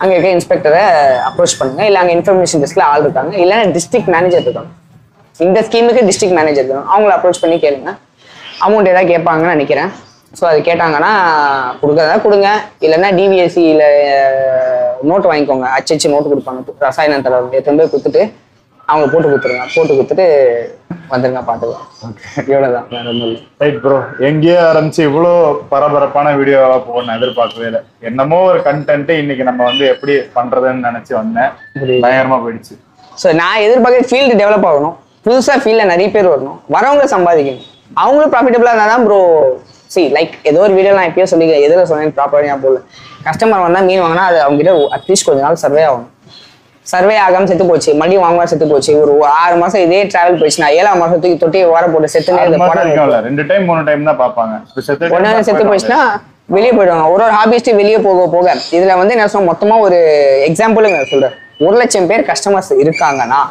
அங்கே இருக்க இன்ஸ்பெக்டரை அப்ரோச் பண்ணுங்க, இல்லை அங்கே இன்ஃபர்மேஷன் டெஸ்க்ல ஆள் இருக்காங்க, இல்லைன்னா டிஸ்ட்ரிக்ட் மேனேஜர் இருக்காங்க. இந்த ஸ்கீமுக்கு டிஸ்ட்ரிக்ட் மேனேஜர் இருக்கணும், அவங்கள அப்ரோச் பண்ணி கேளுங்க. அமௌண்ட் ஏதாவது கேட்பாங்கன்னு நினைக்கிறேன். ஸோ அது கேட்டாங்கன்னா கொடுக்கறதா கொடுங்க, இல்லைன்னா டிவிஎஸ்சியில் நோட்டு வாங்கிக்கோங்க, அச்சு நோட்டு கொடுப்பாங்க, ரசாயனம் தடவை எடுத்து போய் கொடுத்துட்டு அவங்க போட்டு கொடுத்துருங்க, போட்டு கொடுத்துட்டு வந்துருங்க, பார்த்துக்கலாம். இவ்வளோதான், வேற ஒன்றும் இல்லை. ரைட் ப்ரோ, எங்கேயோ ஆரம்பிச்சு இவ்வளோ பரபரப்பான வீடியோவா போகணும்னு எதிர்பார்க்கவே இல்லை. என்னமோ ஒரு கண்டென்ட் இன்னைக்கு நம்ம வந்து எப்படி பண்றதுன்னு நினைச்சு வந்தேன், பயங்கரமா போயிடுச்சு. ஸோ நான் எதிர்பார்க்க ஃபீல்டு டெவலப் ஆகணும், புதுசாக ஃபீல்டில் நிறைய பேர் வரணும், வரவங்க சம்பாதிக்கணும், அவங்களும் ப்ராஃபிட்டபிளாக இருந்தால் தான் ப்ரோ. லைக் ஏதோ ஒரு வீடியோ நான் எப்பயோ சொல்லி எதில் சொன்னேன் ப்ராப்பராக போடல. கஸ்டமர் வந்தால் மீன் வாங்கினா அது அவங்ககிட்ட அட்லீஸ்ட் கொஞ்ச நாள் சர்வே ஆகணும். சர்வே ஆகாமல் செத்து போச்சு, மறுபடியும் வாங்குவா செத்து போச்சு, ஒரு 6 மாசம் இதே டிராவல் போயிடுச்சு, நான் 7ஆம் மாசத்துக்கு தொட்டி வர போட்டு செத்துனே 2 டைம் 3 டைம் தான் பார்ப்பாங்க. ஒன்னு செத்து போச்சுன்னா வெளியே போயிடுவாங்க. ஒரு ஹாபிஸ்ட் வெளியே போக போக இதுல வந்து என்ன சொல்ல, மொத்தமா ஒரு எக்ஸாம்பிள் நான் சொல்றேன். 1,00,000 பேர் கஸ்டமர்ஸ் இருக்காங்கன்னா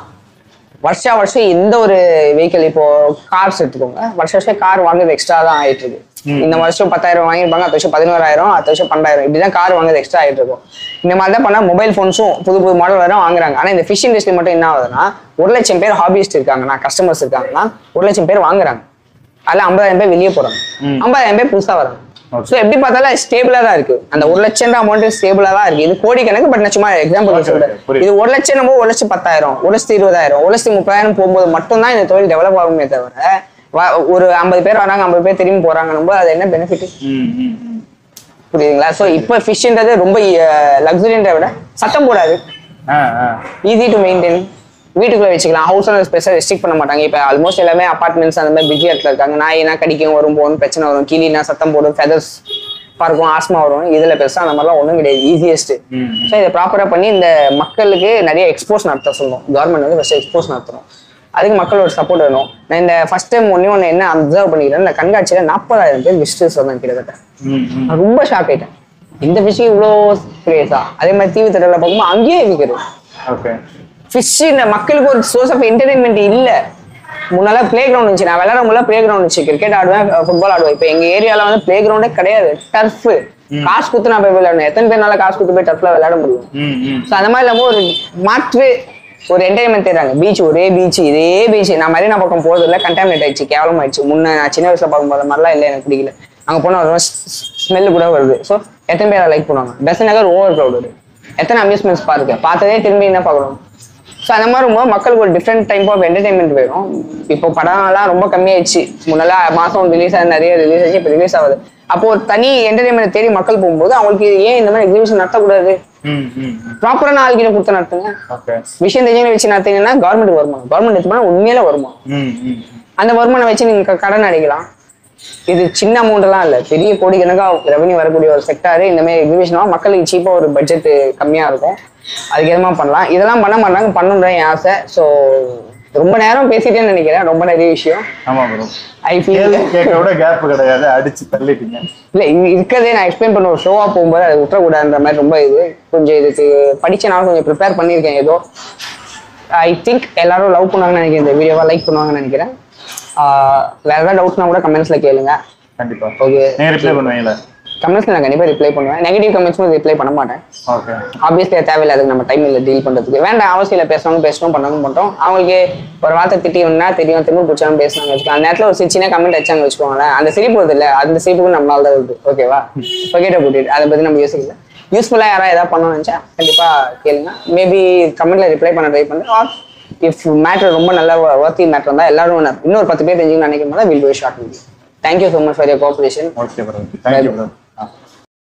வருஷம் எந்த ஒரு வெஹிக்கிள், இப்போ கார்ஸ் எடுத்துக்கோங்க, வருஷம் கார் வாங்குறது எக்ஸ்ட்ரா தான் ஆயிட்டு இருக்கு. இந்த வருஷம் 10,000 வாங்கிருப்பாங்க, அடுத்த வருஷம் 11,000, அடுத்த வருஷம் 12,000, இப்படிதான் கார் வாங்குறது எக்ஸ்ட்ரா ஆயிட்டு இருக்கும். இந்த மாதிரி தான் பண்ணா மொபைல் போன்ஸும் புது மாடல் வர வாங்குறாங்க. ஆனா இந்த ஃபிஷ் இண்டஸ்ட்ரி மட்டும் என்ன ஆகுதுன்னா 1,00,000 பேர் ஹாபிஸ்ட் இருக்காங்கன்னா, கஸ்டமர்ஸ் இருக்காங்கன்னா 1,00,000 பேர் வாங்குறாங்க, அதுல 50,000 பேர் வெளியே போறாங்க, 50,000 பேர் புதுசா வராங்க. ஸோ எப்படி பார்த்தாலும் ஸ்டேபிளா தான் இருக்கு, அந்த 1,00,000 அமௌண்ட் ஸ்டேபிளா தான் இருக்கு. இது கோடி கணக்கு, பட் நான் சும்மா எக்ஸாம்பிள் சொல்றேன். இது 1,00,000 1,10,000, 1,20,000, 1,30,000 போகும்போது மட்டும்தான் இந்த தொழில் டெவலப் ஆகுமே தவிர, ஒரு 50 பேர் வராங்க, 50 பேர் திரும்பி போறாங்க, அது என்ன பெனிஃபிட்? புரியுதுங்களா? ஸோ இப்போ ஃபிஷ்ன்றது ரொம்ப லக்ஸரின்ற விட சத்தம் போடாது, ஈஸி டு மெயின்டைன், வீட்டுக்குள்ள வச்சுக்கலாம். ஹவுஸ் ஓனர் ஸ்பெஷல் ரெஸ்ட்ரிக்ட் பண்ண மாட்டாங்க. இப்போ ஆல்மோஸ்ட் எல்லாமே அபார்ட்மெண்ட்ஸ் அந்த மாதிரி பிஸி இடத்துல இருக்காங்க. நாய் என்ன கடிக்கும், வரும் போகணும், பிரச்சனை வரும், கீழினா சத்தம் போடும், ஃபெதர்ஸ் பறக்கும், ஆஸ்மா வரும். இதுல பெருசா அந்த மாதிரிலாம் ஒன்றும் கிடையாது, ஈஸியஸ்ட். ஸோ இதை ப்ராப்பரா பண்ணி இந்த மக்களுக்கு நிறைய எக்ஸ்போஸ் நடத்த சொல்லணும். கவர்மெண்ட் வந்து ஃபர்ஸ்ட் எக்ஸ்போஸ் நடத்தணும். அதுக்கு மக்களோட சப்போர்ட் வேணும். நான் இந்த ஃபர்ஸ்ட் டைம் ஒன்று என்ன அப்சர்வ் பண்ணிக்கிறேன், இந்த கண்காட்சியில 40,000 பேர் விசிட்டர்ஸ் வந்தாங்க கிட்டத்தட்ட. நான் ரொம்ப ஷாக் ஆயிட்டேன். இந்த ஃபிஷ்ஷுக்கு இவ்வளோ கிரேஸா. அதே மாதிரி தீவு திடல பார்க்கும்போது அங்கேயே விற்கிறது ஃபிஷ். இந்த மக்களுக்கு ஒரு சோர்ஸ் ஆஃப் என்டர்டைன்மெண்ட் இல்லை. முன்னால பிளே கிரவுண்ட் இருந்துச்சு, நான் விளையாட முடியல, பிளே கிரவுண்ட் இருந்துச்சு, கிரிக்கெட் ஆடுவேன், ஃபுட்பால் ஆடுவேன். இப்போ எங்க ஏரியால வந்து பிளே கிரவுண்டே கிடையாது, டர்ஃப். காசு கொடுத்து நான் போய் விளையாடணும். எத்தனை பேர்னால காசு கொடுத்து போய் டர்ஃப்ல விளையாட முடியும்? ஸோ அந்த மாதிரி இல்லாமல் ஒரு மாற்று ஒரு என்டர்டைன்மெண்ட் தேடுறாங்க. பீச், ஒரே பீச், இதே பீச். நான் மரீனா பக்கம் போகிறது இல்லை, கண்டாமினேட் ஆயிடுச்சு, கேவலம் ஆயிடுச்சு. முன்ன நான் சின்ன வயசுல பார்க்கும்போது மாதிரிலாம் இல்லை, எனக்கு பிடிக்கல. அங்கே போனால் ஒரு ஸ்மெல்லு கூட வருது. ஸோ எத்தனை பேர் லைக் பண்ணுவாங்க? பெசன்ட் நகர் ஓவர் க்ரௌடு. எத்தனை அம்யூஸ்மெண்ட்ஸ் பார்க்கு பார்த்ததே திரும்பி என்ன பார்க்கணும்? ஸோ அந்த மாதிரி ரொம்ப மக்களுக்கு ஒரு டிஃப்ரெண்ட் டைப் ஆஃப் என்டர்டைன்மெண்ட் வேணும். இப்போ படம்லாம் ரொம்ப கம்மியாயிடுச்சு. முன்னெல்லாம் மாதம் ரிலீஸ் ஆகுது, நிறைய ரிலீஸ் ஆச்சு, இப்போ ரிலீஸ் ஆகுது. அப்போ ஒரு தனி என்டர்டைன்மெண்ட் தேடி மக்கள் போகும்போது அவங்களுக்கு ஏன் இந்த மாதிரி எக்ஸிபிஷன் நடத்தக்கூடாது? ப்ராப்பரான ஆள்கிட்ட கொடுத்து நடத்துங்க. விஷயம் தெரிஞ்சவங்க வச்சு நடத்தீங்கன்னா கவர்மெண்ட் வருமானம். கவர்மெண்ட் எடுத்து போனால் உண்மையில வருமானம். அந்த வருமானம் வச்சு நீங்க கடன் அடைக்கலாம். இது சின்ன அமௌண்ட் எல்லாம் இல்லை, பெரிய கோடிக்கணக்கா ரெவன்யூ வரக்கூடிய ஒரு செக்டாரு. இந்த மாதிரி எக்ஸிபிஷனா மக்களுக்கு சீப்பா ஒரு பட்ஜெட் கம்மியா இருக்கும், அதுக்கு எதுமா பண்ணலாம். இதெல்லாம் பண்ண மாட்டாங்க, பண்ணணுன்ற என் ஆசை. ஸோ ரொம்ப நேரம் பேசிட்டேன்னு நினைக்கிறேன், ரொம்ப நிறைய விஷயம். ஆமா ப்ரோ, ஐ ஃபீல் கேட்க விட கேப் கிடையாது, அடிச்சு தள்ளிட்டீங்க. இல்லை இருக்கிறதே நான் எக்ஸ்பிளைன் பண்ண ஒரு ஷோவா போகும்போது அதை விட்டுறக்கூடாதுன்ற மாதிரி ரொம்ப இது கொஞ்சம் இதுக்கு படிச்சு நான் கொஞ்சம் ப்ரிப்பேர் பண்ணியிருக்கேன். ஏதோ ஐ திங்க் எல்லாரும் லவ் பண்ணுவாங்கன்னு நினைக்கிறேன், இந்த வீடியோவா லைக் பண்ணுவாங்கன்னு நினைக்கிறேன். வேற ஏதாவது டவுட்னா கூட கமெண்ட்ஸ்ல கேளுங்க. கண்டிப்பா. ஓகே, நீங்க ரிப்ளை பண்ணுவீங்களா? கமெண்ட்ஸ்ல நான் கண்டிப்பா ரிப்ளை பண்ணுவேன். நெகட்டிவ் கமெண்ட்ஸும் ரிப்ளை பண்ண மாட்டேன். ஓகே, ஆப்வியஸ்லி தேவையில்லை, அதுக்கு நம்ம டைம் இல்லை டீல் பண்றதுக்கு. வேண்டாம் அவசியம் பேசணும் பண்ணணும் பண்றோம். அவங்களுக்கு ஒரு வார்த்தை திட்டினா தெரியும், திரும்ப பிடிச்சாலும் பேசணும் வச்சுக்கோங்க. அந்த நேரத்தில் ஒரு சின்ன கமெண்ட் வச்சாங்க வச்சுக்கோங்களேன், அந்த சிரிப்பு வருது இல்லை, அந்த சிரிப்புக்கு நம்மளால தான் வருது. ஓகேவா? பொக்கேட்டை போட்டுட்டு அதை பத்தி நம்ம யோசிக்கல. யூஸ்ஃபுல்லா யாராவது ஏதாவது பண்ணணும்னு நினைச்சா கண்டிப்பா கேளுங்க. மேபி கமெண்ட்ல ரிப்ளை பண்ண ட்ரை பண்ணுறேன். ஆர் இஃப் மேட்டர் ரொம்ப நல்ல வர்த்தி மேட்டர் இருந்தால் எல்லாரும் இன்னொரு 10 பேர் தெரிஞ்சுக்கணும்னு நினைக்கும் போது will do short video. Thank you so much for your cooperation. Okay, brother. Thank you, brother.